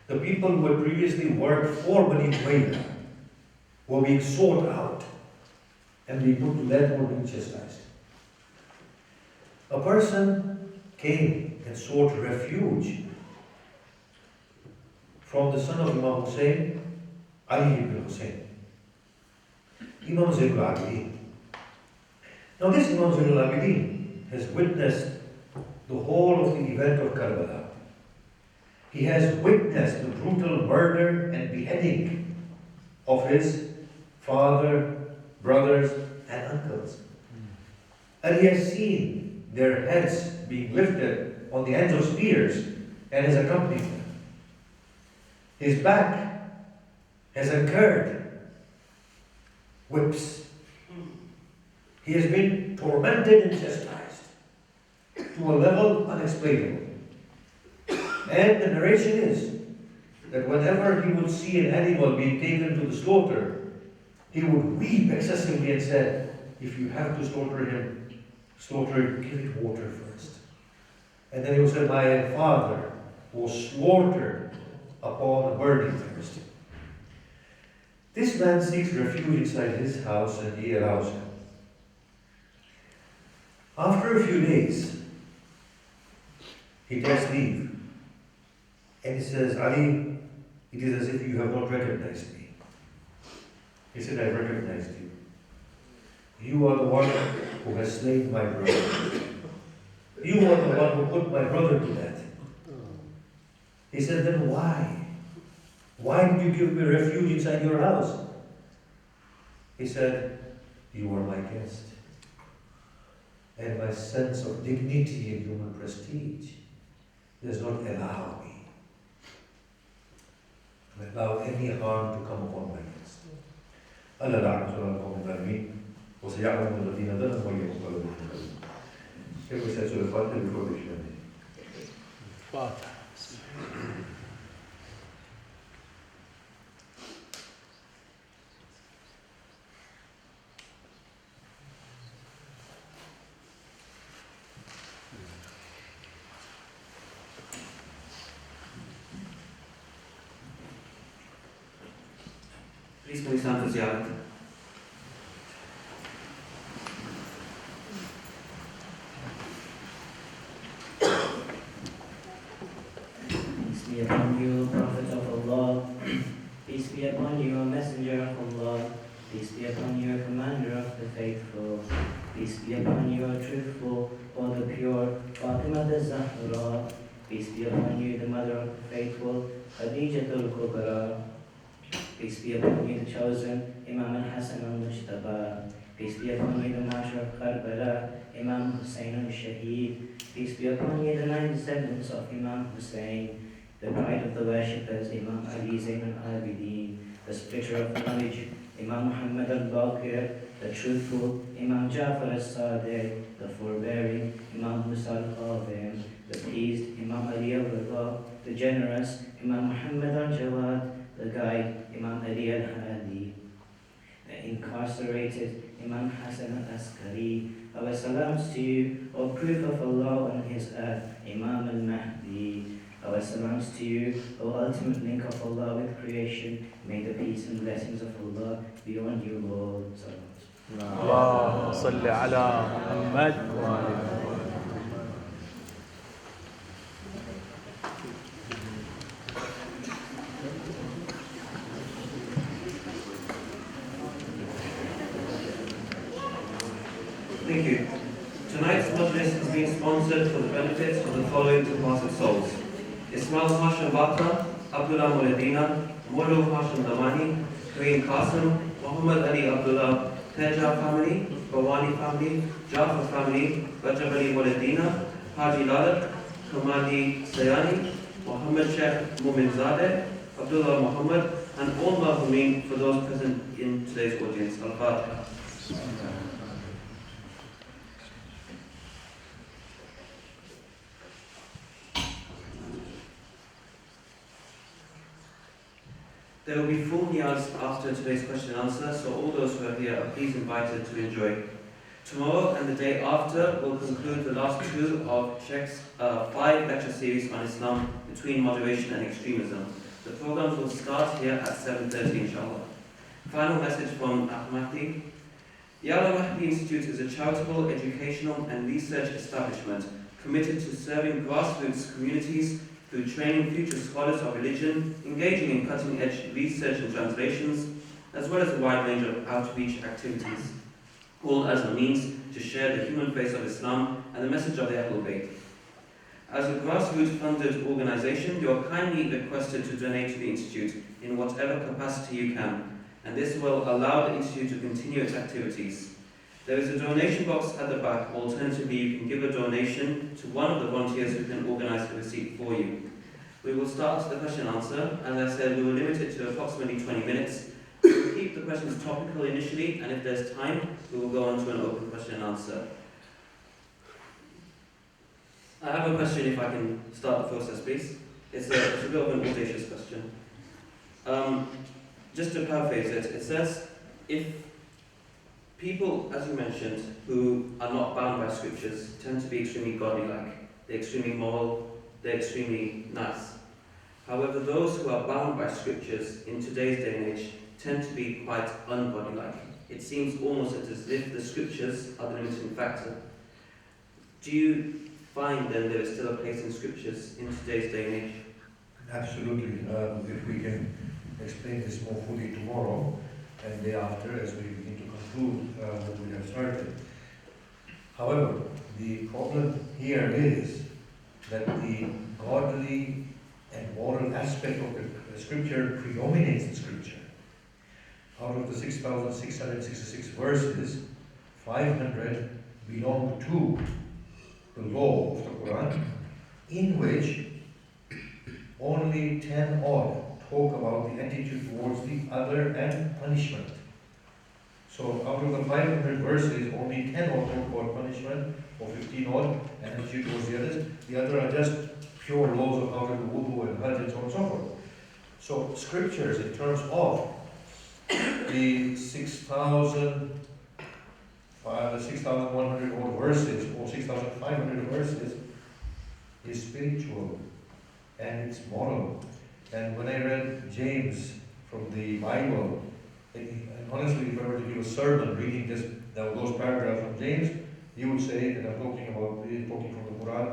the people who had previously worked for Bani Umayyah were being sought out and being put to death or being chastised. A person came and sought refuge from the son of Imam Hussain, Ali ibn Hussain, Imam Zainul Abidin. Now this Imam Zainul Abidin has witnessed the whole of the event of Karbala. He has witnessed the brutal murder and beheading of his father, brothers, and uncles. And he has seen their heads being lifted on the ends of spears and has accompanied them. His back has incurred whips. He has been tormented and chastised to a level unexplainable. And the narration is that whenever he would see an animal being taken to the slaughter, he would weep excessively and said, if you have to slaughter him, give it water first. And then he would say, my father was slaughtered upon a burning thirst. This man seeks refuge inside his house and he allows him. After a few days, he takes leave. And he says, Ali, it is as if you have not recognized me. He said, I recognized you. You are the one who has slain my brother. You are the one who put my brother to death. He said, then why? Why did you give me refuge inside your house? He said, you are my guest. And my sense of dignity and human prestige does not allow me to allow any harm to come upon my guest. Allah la'anatu al-qawmi al-zalimin, wa saya'lamu alladhina dhalamu wa yuqbalu minhum. Shaykh said Surah Al-Fatiha before the Shahadi. Please can we stand for ziyarat? Peace be upon you, Prophet of Allah. Peace be upon you, Messenger of Allah. Peace be upon you, Commander of the Faithful. Peace be upon you, truthful or the pure, Fatima the Zahra. Peace be upon you, the Mother of the Faithful, Khadijatul Kubra. Peace be upon you, the chosen, Imam al-Hasan al-Mujtaba. Peace be upon you, the Martyr of Karbala, Imam Hussain al-Shaheed. Peace be upon you, the 9 descendants of Imam Hussain, the pride of the worshippers, Imam Ali Zain al-Abidin, the splitter of knowledge, Imam Muhammad al-Baqir, the truthful, Imam Jafar al-Sadiq, the forbearing, Imam Musa al-Qadhim, the pleased, Imam Ali al-Rida, the generous, Imam Muhammad al-Jawad, the guide, Imam Ali al-Hadi, the incarcerated, Imam Hassan al-Askari. Our salams to you, O proof of Allah on His earth, Imam al-Mahdi. Our salams to you, O ultimate link of Allah with creation. May the peace and blessings of Allah be on you, Lord. Salams. اللهم صل على محمد وآل محمد. Thank you. Tonight's majlis is being sponsored for the benefits of the following departed souls: Ismail Hashim Batra, Abdullah Muladina, Mulu Hashim Damani, Kareem Qasim, Muhammad Ali Abdullah, Teja family, Bawani family, Jafar family, Rajab Ali Muladina, Haji Lalat, Kamali Sayani, Muhammad Sheikh Mumin Zadeh, Abdullah Muhammad, and all Mahumeen for those present in today's audience. Al-Fatiha. There will be full niyaz after today's question and answer, so all those who are here are please invited to enjoy. Tomorrow and the day after will conclude the last 2 of Shaykh's 5 lecture series on Islam between moderation and extremism. The programs will start here at 7:30 inshallah. Final message from Al-Mahdi. The Al-Mahdi Institute is a charitable, educational and research establishment committed to serving grassroots communities through training future scholars of religion, engaging in cutting-edge research and translations, as well as a wide range of outreach activities, all as a means to share the human face of Islam and the message of the Ahlul Bayt. As a grassroots-funded organisation, you are kindly requested to donate to the Institute in whatever capacity you can, and this will allow the Institute to continue its activities. There is a donation box at the back. Alternatively, you can give a donation to one of the volunteers who can organise the receipt for you. We will start the question and answer. As I said, we will limit it to approximately 20 minutes. We will keep the questions topical initially, and if there's time, we will go on to an open question and answer. I have a question, if I can start the process, please. It's a bit of an audacious question. Just to paraphrase it, it says, if people, as you mentioned, who are not bound by scriptures tend to be extremely godly-like, they're extremely moral, they're extremely nice. However, those who are bound by scriptures in today's day and age tend to be quite ungodly-like. It seems almost as if the scriptures are the limiting factor. Do you find then there is still a place in scriptures in today's day and age? Absolutely. If we can explain this more fully tomorrow and day after as we begin to conclude what we have started. However, the problem here is that the godly and moral aspect of the scripture predominates in scripture. Out of the 6,666 verses, 500 belong to the law of the Quran, in which only 10 odd talk about the attitude towards the other and punishment. So out of the 500 verses, only 10 odd talk about punishment, or 15 odd, and attitude towards the others. The other are just pure laws of how to do wudu and hajj and so on and so forth. So scriptures in terms of the 6,100 odd verses, or 6,500 verses, is spiritual and it's moral. And when I read James from the Bible, and honestly, if I were to give a sermon reading those paragraphs from James, you would say that I'm talking from the Quran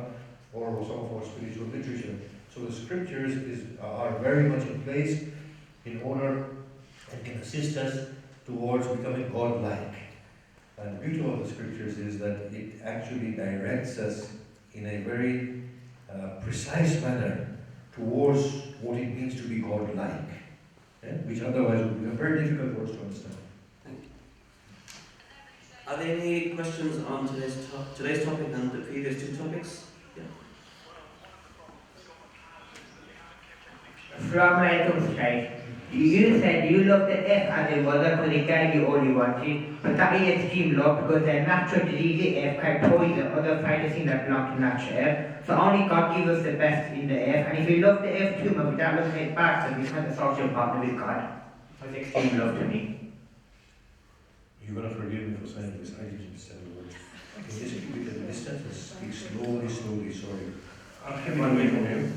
or some of our spiritual literature. So the scriptures are very much in place in order and can assist us towards becoming God-like. And the beauty of the scriptures is that it actually directs us in a very precise manner towards what it means to be God-like, which otherwise would be a very difficult word to understand. Thank you. Are there any questions on today's topic and the previous two topics? Yeah. Assalamu alaikum, Shaykh. You said you love the F as a mother because it gave you all you wanted, but that is extreme love because their natural disease F can poison other fantasy that belong to natural F. So only God gives us the best in the F, and if you love the F too much without looking it back, then you become a social partner with God. That's extreme love to me. You're going to forgive me for saying this. I didn't say the word. Can you just keep it at a distance and speak slowly, sorry. I'll keep it away from you.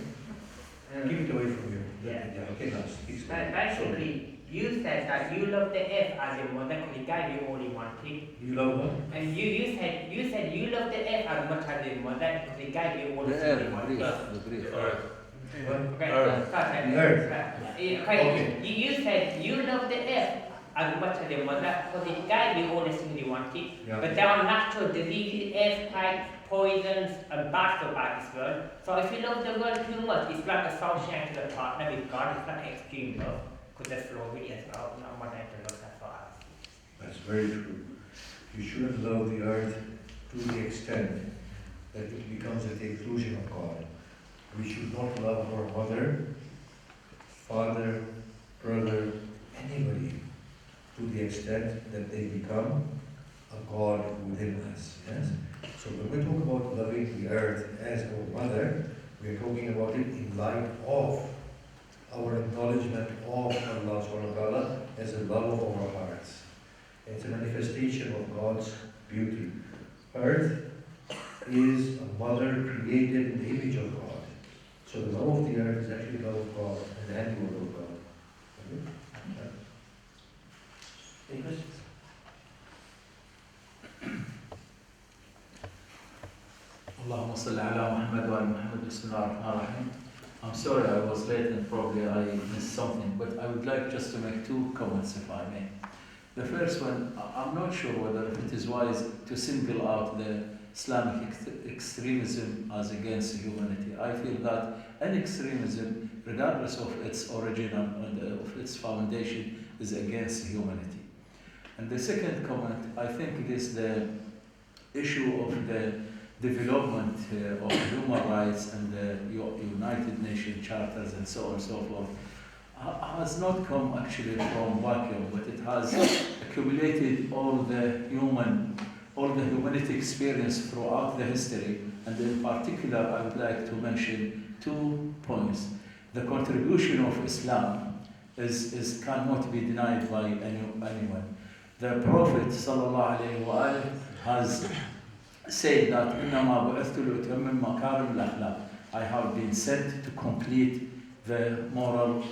Keep it away from you. Yeah. Okay, now speak slowly. Basically, you said that you love the F as a mother because it gave you all you wanted. You love what? And you said you love the F as much as a mother because it gave you all the things you wanted. Okay, okay. You said you love the F as much as a mother because it gave you all the things you wanted. Yeah. But there are natural diseases, F types, poisons, and bad stuff about this world. So if you love the world too much, it's like associating a partner with God. It's like extreme love because there's flow with it as well. Not more than love, that's what I see. That's very true. You shouldn't love the earth to the extent that it becomes at the exclusion of God. We should not love our mother, father, brother, anybody to the extent that they become a God within us. Yes? So when we talk about loving the earth as our mother, we are talking about it in light of our acknowledgement of Allah subhanahu wa ta'ala as a love of our hearts. It's a manifestation of God's beauty. Earth is a mother created in the image of God. So the love of the earth is actually the love of God and the handiwork of God. Okay? Any questions? اللهم صل على محمد وعلى محمد. بسم الله الرحمن الرحيم. I'm sorry I was late and probably I missed something, but I would like just to make two comments if I may. The first one, I'm not sure whether it is wise to single out the Islamic extremism as against humanity. I feel that any extremism, regardless of its origin and of its foundation, is against humanity. And the second comment, I think it is the issue of the development of human rights and the United Nations charters and so on and so forth has not come actually from vacuum, but it has accumulated all the humanity experience throughout the history. And in particular, I would like to mention 2 points. The contribution of Islam cannot be denied by anyone. The Prophet ﷺ has said that إِنَّمَا بُعِثْتُ لِأُتَمِّمَ مَكَارِمَ الْأَخْلَاقِ. I have been sent to complete the moral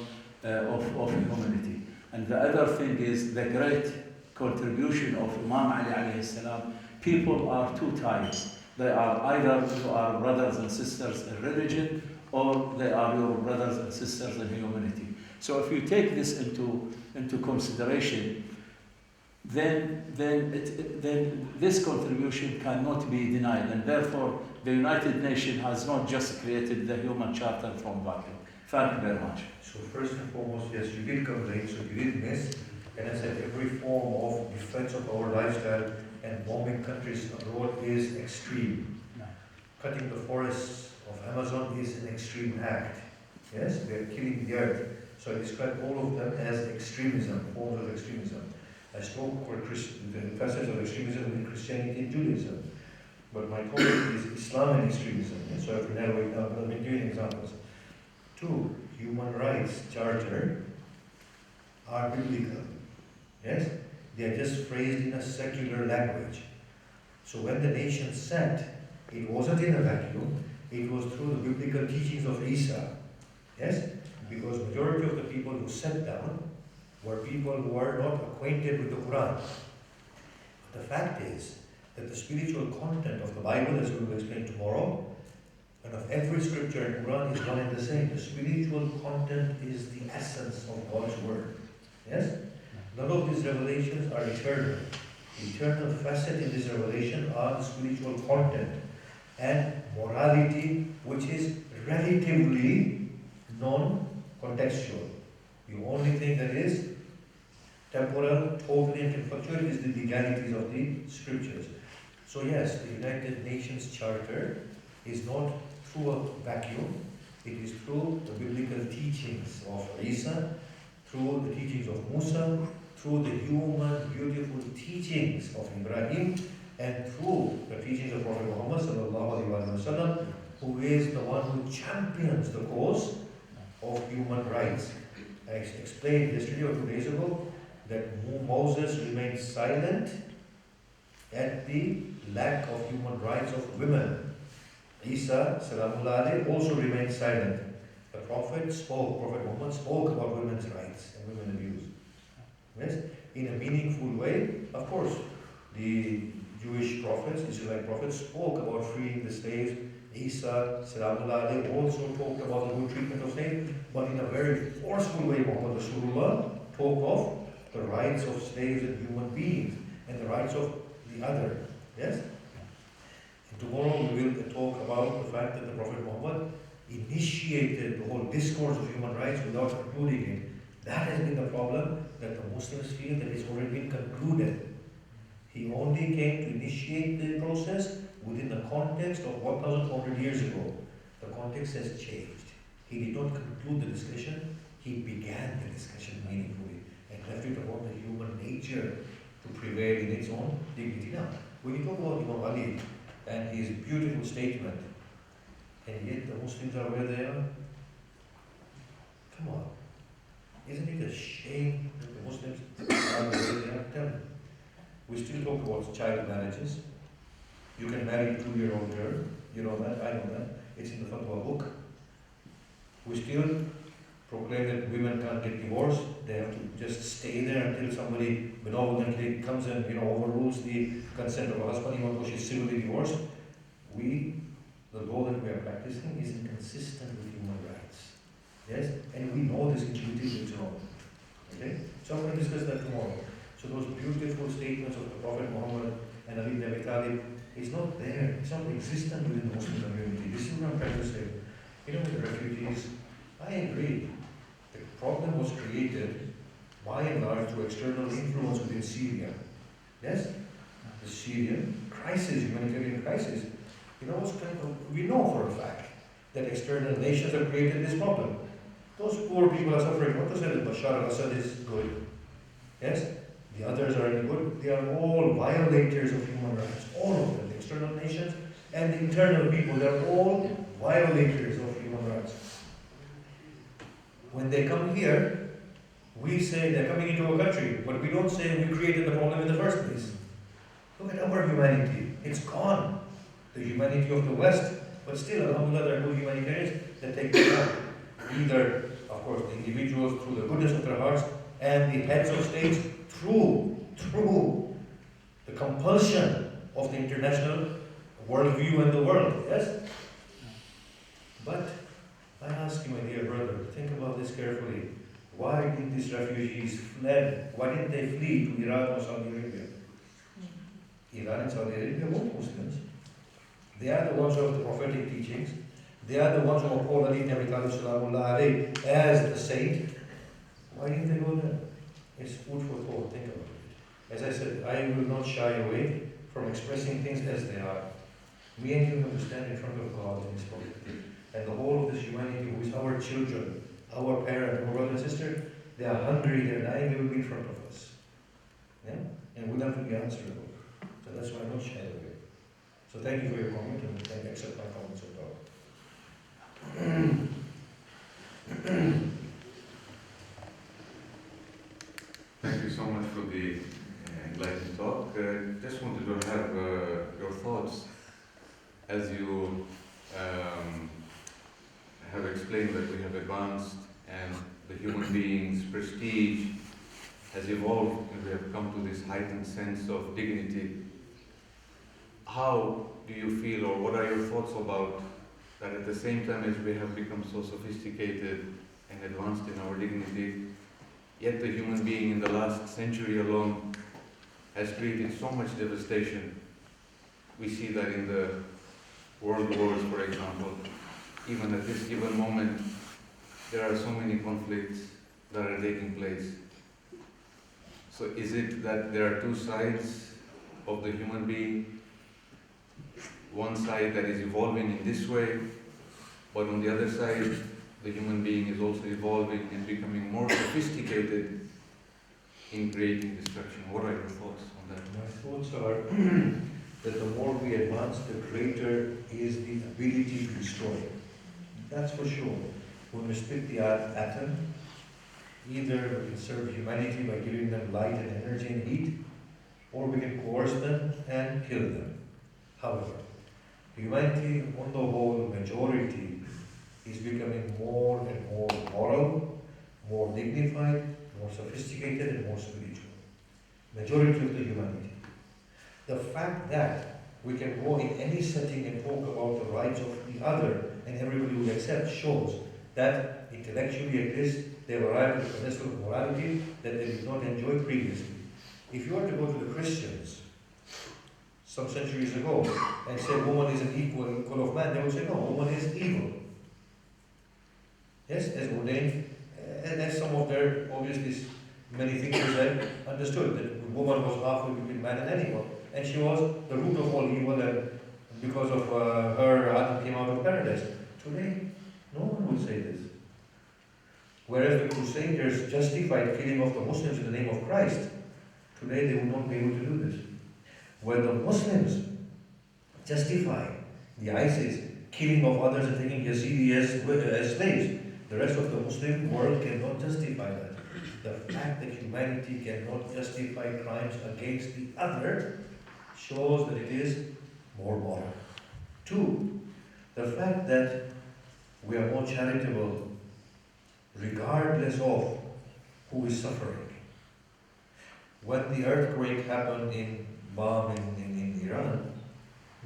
of humanity. And the other thing is the great contribution of Imam Ali alayhi salam. People are two types. They are either you are brothers and sisters in religion, or they are your brothers and sisters in humanity. So if you take this into consideration, then this contribution cannot be denied, and therefore the United Nations has not just created the human charter from vacuum. Thank you very much. So first and foremost, yes, you did come late, so you did miss. And I said every form of defense of our lifestyle and bombing countries abroad is extreme. No. Cutting the forests of Amazon is an extreme act. Yes, they are killing the earth. So I describe all of them as extremism, forms of extremism. I spoke for the facets of extremism in Christianity and Judaism. But my topic is Islam and extremism. And so I have to narrow it down, but I'll be giving examples. 2, human rights charter are biblical. Yes? They are just phrased in a secular language. So when the nation sat, it wasn't in a vacuum, it was through the biblical teachings of Isa. Yes? Because majority of the people who sat down were people who were not acquainted with the Quran. But the fact is that the spiritual content of the Bible, as we will explain tomorrow, and of every scripture in Quran is one and the same. The spiritual content is the essence of God's word. Yes? None of these revelations are eternal. The eternal facet in this revelation are the spiritual content and morality, which is relatively non-contextual. The only thing that is temporal, totally and can fluctuate is the legalities of the scriptures. So yes, the United Nations Charter is not through a vacuum. It is through the biblical teachings of Isa, through the teachings of Musa, through the human, beautiful teachings of Ibrahim, and through the teachings of Prophet Muhammad ﷺ, who is the one who champions the cause of human rights. I explained yesterday or 2 days ago that Moses remained silent at the lack of human rights of women. Isa salamullah also remained silent. The Prophet Muhammad spoke about women's rights and women abuse. Yes? In a meaningful way. Of course, the Jewish prophets, Israelite prophets, spoke about freeing the slaves. Isa salamullah also talked about the good treatment of slaves, but in a very forceful way. Muhammad Rasulullah talked of the rights of slaves and human beings and the rights of the other. Yes? And tomorrow we will talk about the fact that the Prophet Muhammad initiated the whole discourse of human rights without concluding it. That has been the problem, that the Muslims feel that it's already been concluded. He only came to initiate the process within the context of 1,400 years ago. The context has changed. He did not conclude the discussion, he began the discussion meaningfully and left it upon the human nature to prevail in its own dignity. Now, when you talk about Imam Ali and his beautiful statement, and yet the Muslims are where they are, come on. Isn't it a shame that the Muslims are where they are? Tell me. We still talk about child marriages. You can marry a 2-year-old girl. You know that, I know that. It's in the fatwa book. We still proclaim that women can't get divorced. They have to just stay there until somebody benevolently comes and overrules the consent of a husband, even though she's civilly divorced. We the law that we are practicing is inconsistent with human rights. Yes? And we know this intuitively it's wrong. Okay? So I'm going to discuss that tomorrow. So those beautiful statements of the Prophet Muhammad and Ali ibn Abi Talib is not there. It's not existent within the Muslim community. This is what I'm trying to say. You know, with the refugees, I agree. The problem was created by and large through external influence within Syria. Yes? The Syrian crisis, humanitarian crisis. You know what's kind of, we know for a fact that external nations have created this problem. Those poor people are suffering. What to say that Bashar al-Assad is good? Yes? The others are any good? They are all violators of human rights. All of them. The external nations and the internal people, they are all violators of human rights. When they come here, we say they're coming into our country, but we don't say we created the problem in the first place. Look at our humanity. It's gone. The humanity of the West, but still, alhamdulillah, there are good humanitarians that take it on. Either, of course, the individuals through the goodness of their hearts, and the heads of states through the compulsion of the international worldview and the world. Yes? But I ask you, my dear brother, think about this carefully. Why did these refugees fled? Why didn't they flee to Iran or Saudi Arabia? Iran and Saudi Arabia were Muslims. They are the ones who have the prophetic teachings. They are the ones who are called Ali ibn Abi Talib salamullah alayhi as the saint. Why didn't they go there? It's food for thought. Think about it. As I said, I will not shy away from expressing things as they are. We ain't going to stand in front of God in His prophet. And the whole of this humanity, who is our children, our parents, our brother and sister, they are hungry, they are dying, they will be in front of us. Yeah? And we'll have to be answerable. So that's why I don't shy away. So thank you for your comment, and thank you, accept my comments as well. Thank you so much for the enlightening talk. Just wanted to have your thoughts as you have explained that we have advanced and the human being's prestige has evolved and we have come to this heightened sense of dignity. How do you feel, or what are your thoughts about that at the same time as we have become so sophisticated and advanced in our dignity, yet the human being in the last century alone has created so much devastation? We see that in the world wars, for example. Even at this given moment, there are so many conflicts that are taking place. So is it that there are two sides of the human being? One side that is evolving in this way, but on the other side, the human being is also evolving and becoming more sophisticated in creating destruction. What are your thoughts on that? My thoughts are that the more we advance, the greater is the ability to destroy. That's for sure. When we split the atom, either we can serve humanity by giving them light and energy and heat, or we can coerce them and kill them. However, humanity on the whole, majority, is becoming more and more moral, more dignified, more sophisticated, and more spiritual. Majority of the humanity. The fact that we can go in any setting and talk about the rights of the other and everybody will accept shows that intellectually at least they have arrived at a pedestal of morality that they did not enjoy previously. If you were to go to the Christians some centuries ago and say woman is an equal of man, they would say no, woman is evil. Yes, as ordained, and as some of their, obviously, many thinkers had understood that woman was halfway between man and animal, and she was the root of all evil, and because of her, Adam came out of paradise. Today, no one will say this. Whereas the Crusaders justified killing of the Muslims in the name of Christ, today they would not be able to do this. When the Muslims justify the ISIS killing of others and taking Yazidi as slaves, the rest of the Muslim world cannot justify that. The fact that humanity cannot justify crimes against the other shows that it is more moral. Two, the fact that we are more charitable regardless of who is suffering. When the earthquake happened in Bam in Iran,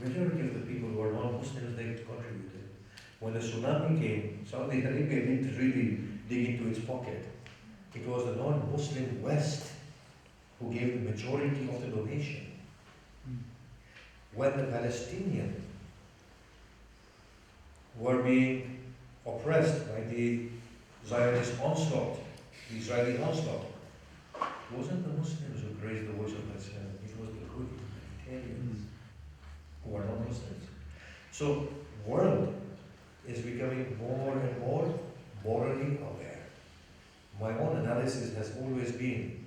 Majority of the people who are non-Muslims, they contributed. When the tsunami came, Saudi Arabia didn't really dig into its pocket. It was the non-Muslim West who gave the majority of the donation. When the Palestinians were being oppressed by the Zionist onslaught, the Israeli onslaught, it wasn't the Muslims who raised the voice of concern, it was the good humanitarians who are not Muslims. So, world is becoming more and more morally aware. My own analysis has always been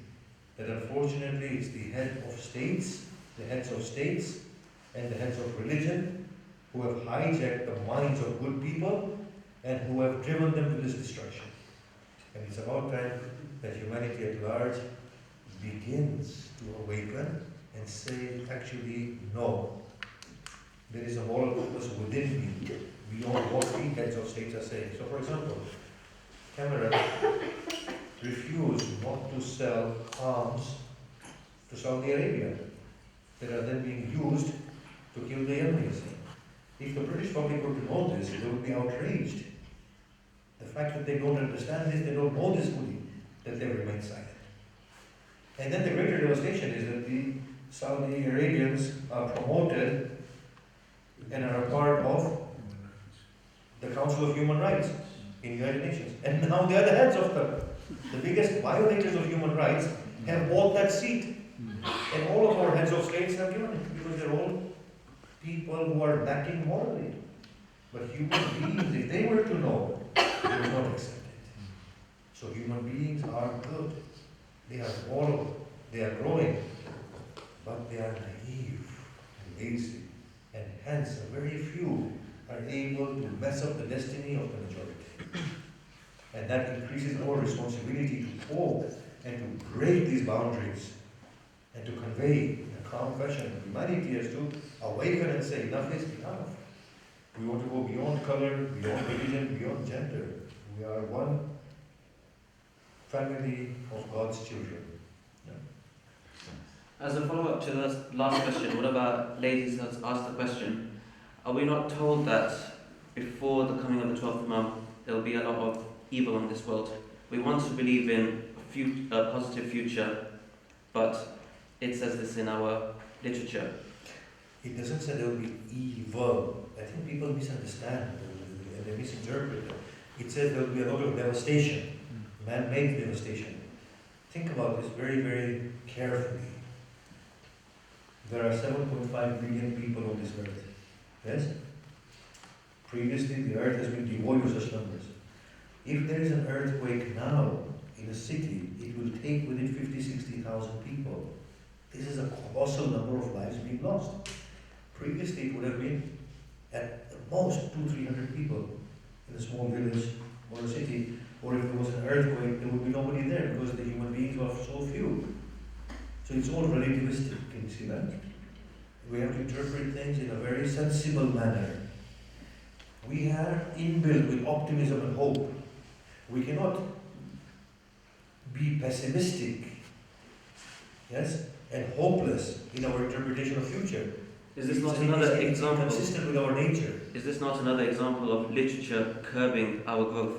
that unfortunately it's the head of states, the heads of states and the heads of religion who have hijacked the minds of good people and who have driven them to this destruction. And it's about time that humanity at large begins to awaken and say, actually, no. There is a moral purpose within me, beyond what the heads of states are saying. So, for example, Cameron refused not to sell arms to Saudi Arabia that are then being used to kill the Yemenis. If the British public were to know this, they would be outraged. The fact that they don't understand this, they don't know this fully, that they remain silent. And then the greater devastation is that the Saudi Arabians are promoted and are a part of the Council of Human Rights in the United Nations. And now they are the heads of the biggest violators of human rights have bought that seat. And all of our heads of states have given it because they're all people who are lacking morally. But human beings, if they were to know, they would not accept it. So human beings are good. They are moral, they are growing, but they are naive and lazy. And hence, very few are able to mess up the destiny of the majority. And that increases our responsibility to hope and to break these boundaries and to convey in a calm fashion. Humanity has to awaken and say, enough is enough. We want to go beyond color, beyond religion, beyond gender. We are one family of God's children. As a follow-up to the last question, what about ladies that asked the question? Are we not told that before the coming of the 12th Imam, there will be a lot of evil in this world? We want to believe in a positive future, but it says this in our literature. It doesn't say there will be evil. I think people misunderstand and they misinterpret it. It says there will be a lot of devastation, man-made devastation. Think about this very, very carefully. There are 7.5 billion people on this earth. Yes? Previously, the earth has been devoid of such numbers. If there is an earthquake now in a city, it will take with it 50, 60,000 people. This is a colossal number of lives being lost. Previously, it would have been at the most 200-300 people in a small village or a city. Or if there was an earthquake, there would be nobody there because the human beings were so few. So it's all relativistic, can you see that? We have to interpret things in a very sensible manner. We are inbuilt with optimism and hope. We cannot be pessimistic, yes, and hopeless in our interpretation of future. Is this not another example? Consistent with our nature. Is this not another example of literature curbing our growth?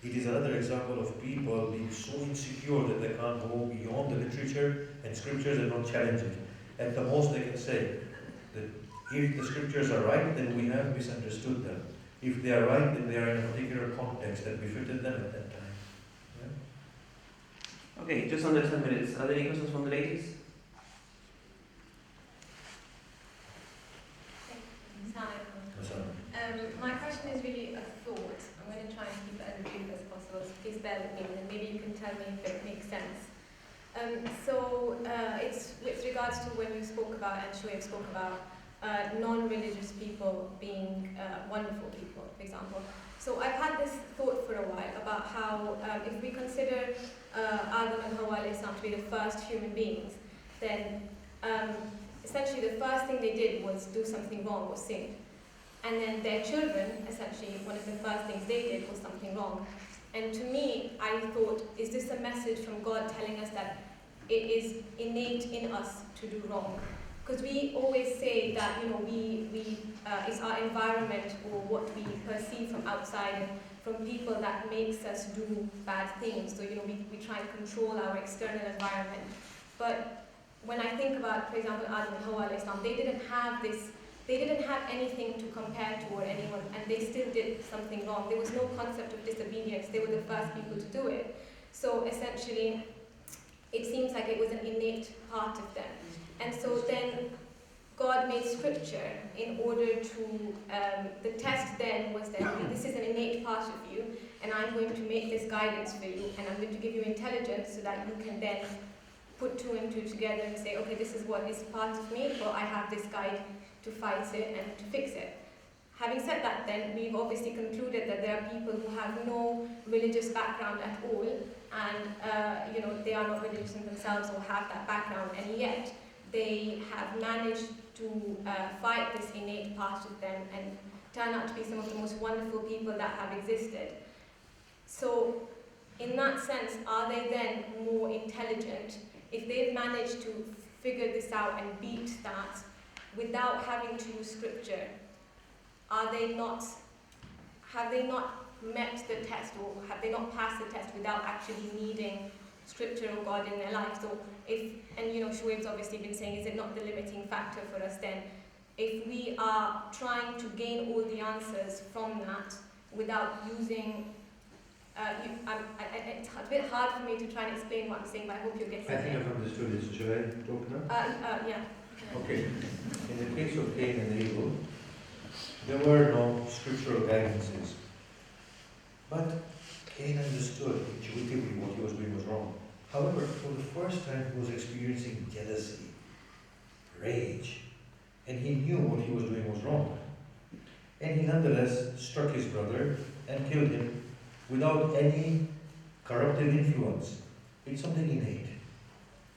It is another example of people being so insecure that they can't go beyond the literature and scriptures and not challenge it. At the most they can say that if the scriptures are right, then we have misunderstood them. If they are right, then they are in a particular context that befitted them at that time. Yeah? Okay, just under 10 minutes. Are there any questions from the ladies? My question is really a thought. I'm going to try and keep it as brief as possible, so please bear with me, and then maybe you can tell me if it makes sense. It's with regards to when you spoke about, and Shoaib spoke about, non-religious people being wonderful people, for example. So I've had this thought for a while about how if we consider Adam and Hawa to be the first human beings, then essentially the first thing they did was do something wrong, was sin. And then their children, essentially, one of the first things they did was something wrong. And to me, I thought, is this a message from God telling us that it is innate in us to do wrong? Because we always say that, you know, it's our environment or what we perceive from outside and from people that makes us do bad things. So, you know, we try and control our external environment. But when I think about, for example, Adam and Hawa alayhi salam, they didn't have anything to compare to or anyone, and they still did something wrong. There was no concept of disobedience. They were the first people to do it. So essentially, it seems like it was an innate part of them. And so then God made scripture in order to, the test then was that, okay, this is an innate part of you, and I'm going to make this guidance for you, and I'm going to give you intelligence so that you can then put two and two together and say, okay, this is what is part of me, but I have this guide to fight it and to fix it. Having said that, then, we've obviously concluded that there are people who have no religious background at all, and you know, they are not religious in themselves or have that background, and yet they have managed to fight this innate part of them and turn out to be some of the most wonderful people that have existed. So, in that sense, are they then more intelligent if they've managed to figure this out and beat that without having to use scripture? Have they not met the test, or have they not passed the test without actually needing scripture or God in their life? So and you know, Shoaib's obviously been saying, is it not the limiting factor for us then? If we are trying to gain all the answers from that without using, it's a bit hard for me to try and explain what I'm saying, but I hope you're getting I think it. I've understood this. Should I talk now? Yeah. Okay. In the case of Cain and Abel, there were no scriptural guidances. But Cain understood intuitively what he was doing was wrong. However, for the first time he was experiencing jealousy, rage, and he knew what he was doing was wrong. And he nonetheless struck his brother and killed him without any corruptive influence. It's something innate.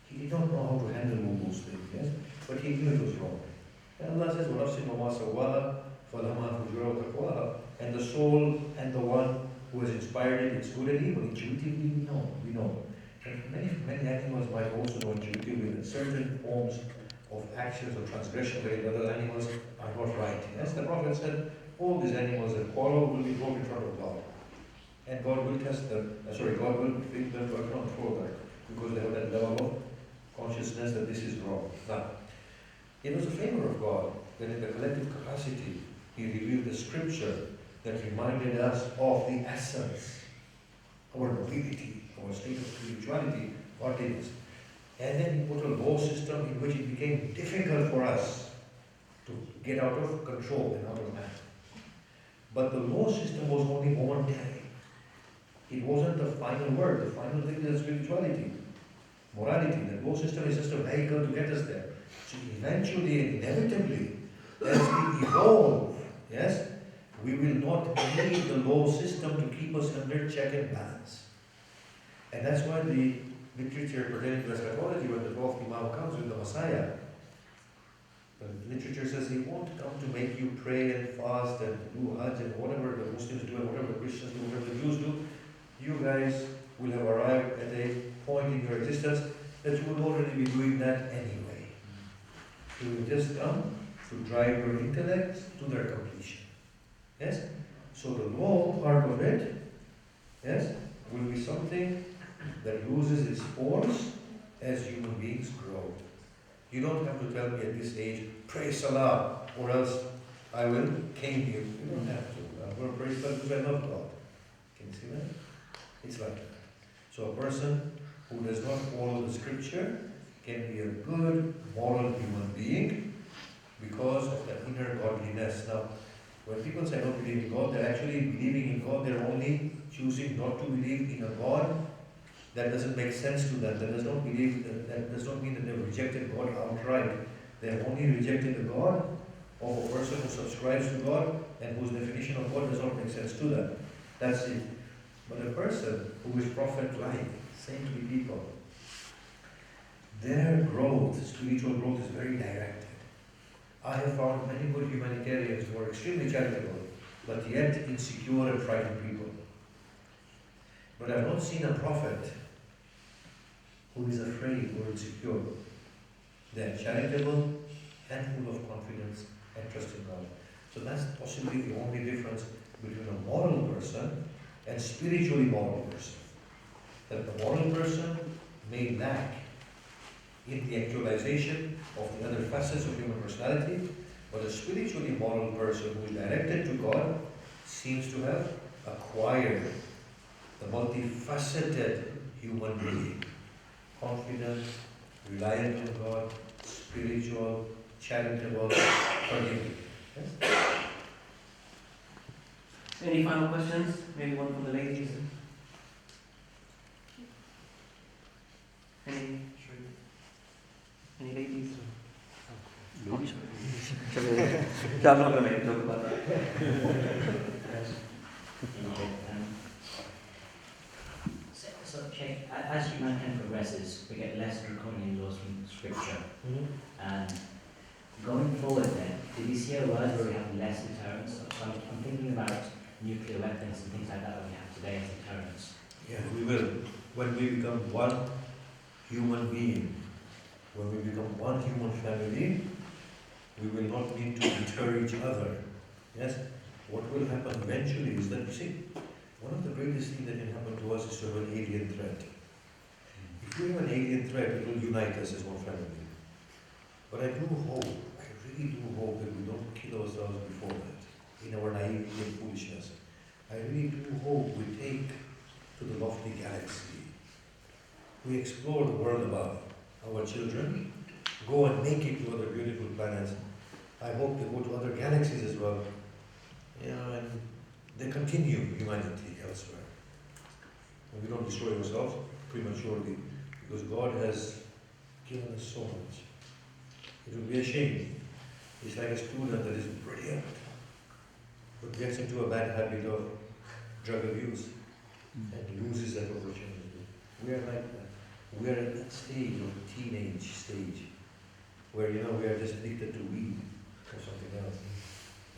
He did not know how to handle all those things, yes? But he knew it was wrong. And Allah says, وَنَفْسٍ وَمَا سَوَّاهَا فَأَلْهَمَهَا فُجُورَهَا وَتَقْوَاهَا. And the soul and the one who has inspired it, it's good and evil. Intuitively we know. And many animals might also know intuitively that certain forms of actions or transgression by other animals are not right. Yes, the Prophet said, all these animals that quarrel will be brought in front of God. And God will test them, God will bring them to account for that, because they have that level of consciousness that this is wrong. Now, it was a favor of God that in the collective capacity, He revealed the scripture that reminded us of the essence, our nobility, our state of spirituality, what it is. And then He put a law system in which it became difficult for us to get out of control and out of hand. But the law system was only momentary. It wasn't the final word. The final thing is spirituality, morality. The law system is just a vehicle to get us there. So eventually and inevitably, as we evolve, yes, we will not need the law system to keep us under check and balance. And that's why the literature pertaining to eschatology, when the 12th Imam comes with the Messiah, the literature says he won't come to make you pray and fast and do Hajj and whatever the Muslims do and whatever the Christians do, whatever the Jews do. You guys will have arrived at a point in your existence that you will already be doing that anyway. You will just come to drive your intellect to their completion. Yes? So the law part of it, yes, will be something that loses its force as human beings grow. You don't have to tell me at this age, pray Salah, or else I will cane you. You don't have to. I'm going to pray Salah because I love God. Can you see that? It's like that. So a person who does not follow the scripture can be a good, moral human being because of the inner godliness. Now, when people say I don't believe in God, they're actually believing in God. They're only choosing not to believe in a God that doesn't make sense to them. That does not mean that they've rejected God outright. They have only rejected the God of a person who subscribes to God and whose definition of God does not make sense to them. That's it. But a person who is prophet-like, saintly people, their growth, spiritual growth, is very directed. I have found many good humanitarians who are extremely charitable, but yet insecure and frightened people. But I have not seen a prophet who is afraid or insecure. They are charitable and full of confidence and trust in God. So that's possibly the only difference between a moral person and spiritually moral person. That the moral person may lack in the actualization of the other facets of human personality, but a spiritually moral person who is directed to God seems to have acquired the multifaceted human being. Confident, reliant on God, spiritual, charitable, forgiving. Yes? Any final questions? Maybe one from the ladies? Any ladies? I'm not going to make a joke about that. So, Shaykh, as humankind progresses, we get less draconian laws from Scripture. And going forward then, did you see a world where we have less deterrence? So I'm thinking about nuclear weapons and things like that that we have today as deterrence. Yeah, we will. When we become one human being, when we become one human family, we will not need to deter each other. Yes? What will happen eventually is that, you see, one of the greatest things that can happen to us is to have an alien threat. If we have an alien threat, it will unite us as one family. But I do hope, I really do hope that we don't kill ourselves before that, in our naivety and foolishness. I really do hope we take to the lofty galaxy. We explore the world above. Our children go and make it to other beautiful planets. I hope they go to other galaxies as well. And they continue humanity elsewhere. And we don't destroy ourselves prematurely, because God has given us so much. It would be a shame. It's like a student that is brilliant, but gets into a bad habit of drug abuse and loses that opportunity. We are like that. We are at that stage of teenage stage where we are just addicted to weed or something else,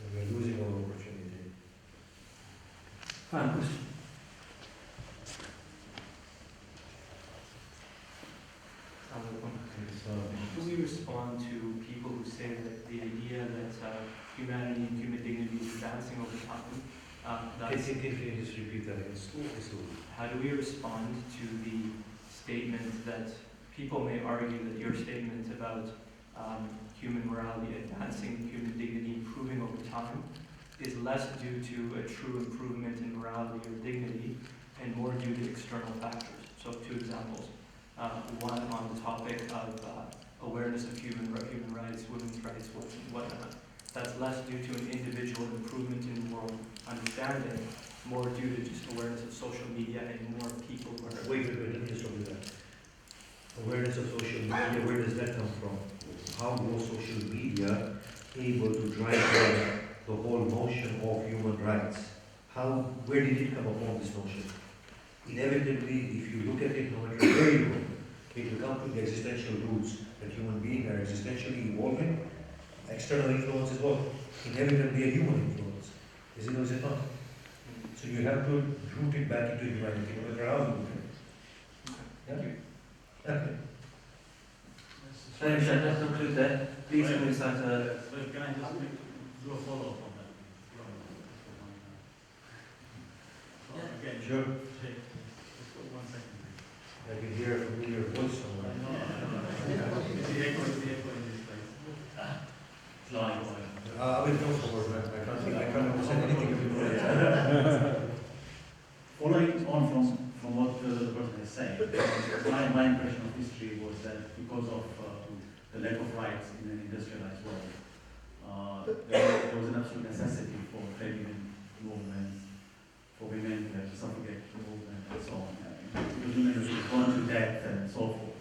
and we are losing our opportunity. Final question. Do we respond to people who say that the idea that humanity and human dignity is advancing over time? Can you just repeat that again? How do we respond to the statement that people may argue that your statement about human morality advancing, human dignity improving over time is less due to a true improvement in morality or dignity and more due to external factors? So 2 examples. One on the topic of awareness of human rights, women's rights, whatnot. That's less due to an individual improvement in moral understanding, more due to just awareness of social media and more people who are... Wait, let me just stop you there. Awareness of social media, where does that come from? How was social media able to drive the whole notion of human rights? Where did it come upon this notion? Inevitably, if you look at it, no matter where you go, it will come to the existential roots that human beings are existentially evolving. External influence is what? Inevitably a human influence. Is it or is it not? So you have to root it back into humanity, no matter how you look at it. Thank you. Okay. Thank you, let's conclude that. Please can we start Can I just do a follow-up on that? Again, Sure. Just go 1 second, please. I can hear a familiar voice somewhere. I know. The echo in this place. It's loud. I will go forward, man. I can't understand anything of it. Following on from what the person is saying, my impression of history was that because of the lack of rights in an industrialized world, there was an absolute necessity for trade union movements, for women to have the suffragette movement and so on. Because women were born to death and so forth.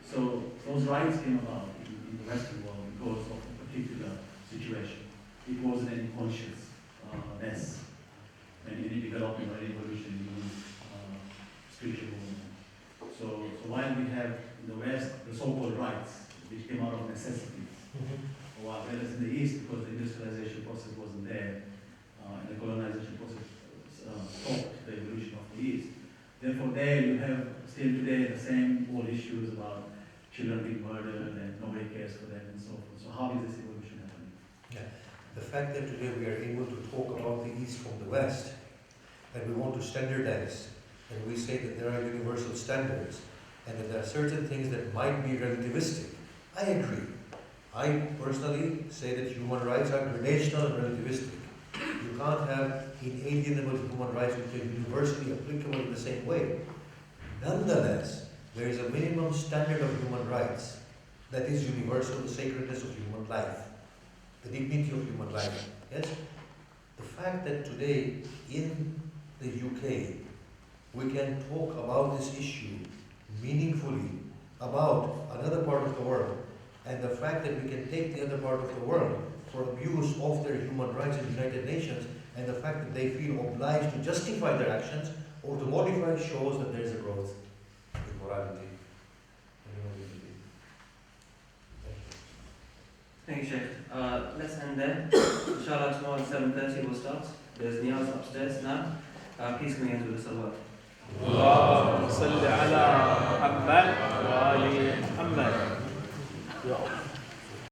So those rights came about in the Western world because of a particular situation. It wasn't any consciousness, any development or any evolution in human spiritual movement. So while we have in the West the so-called rights, which came out of necessity, whereas in the East, because the industrialization process wasn't there, and the colonization process stopped the evolution of the East. Therefore, there you have still today the same old issues about children being murdered and nobody cares for them and so forth. So how is this evolution happening? Yeah. The fact that today we are able to talk about the East from the West, and we want to standardize, and we say that there are universal standards, and that there are certain things that might be relativistic, I agree. I personally say that human rights are gradational and relativistic. You can't have inalienable human rights which are universally applicable in the same way. Nonetheless, there is a minimum standard of human rights that is universal, the sacredness of human life, the dignity of human life. Yes? The fact that today in the UK we can talk about this issue meaningfully about another part of the world, and the fact that we can take the other part of the world for abuse of their human rights in the United Nations, and the fact that they feel obliged to justify their actions or to modify shows that there is a growth in morality and humanity. Thank you, Shaykh. Let's end there. Inshallah, tomorrow at 7:30 we'll start. There's Niyaz upstairs now. Please come in with the salawat. اللهم صل على محمد وآل محمد. يا الله.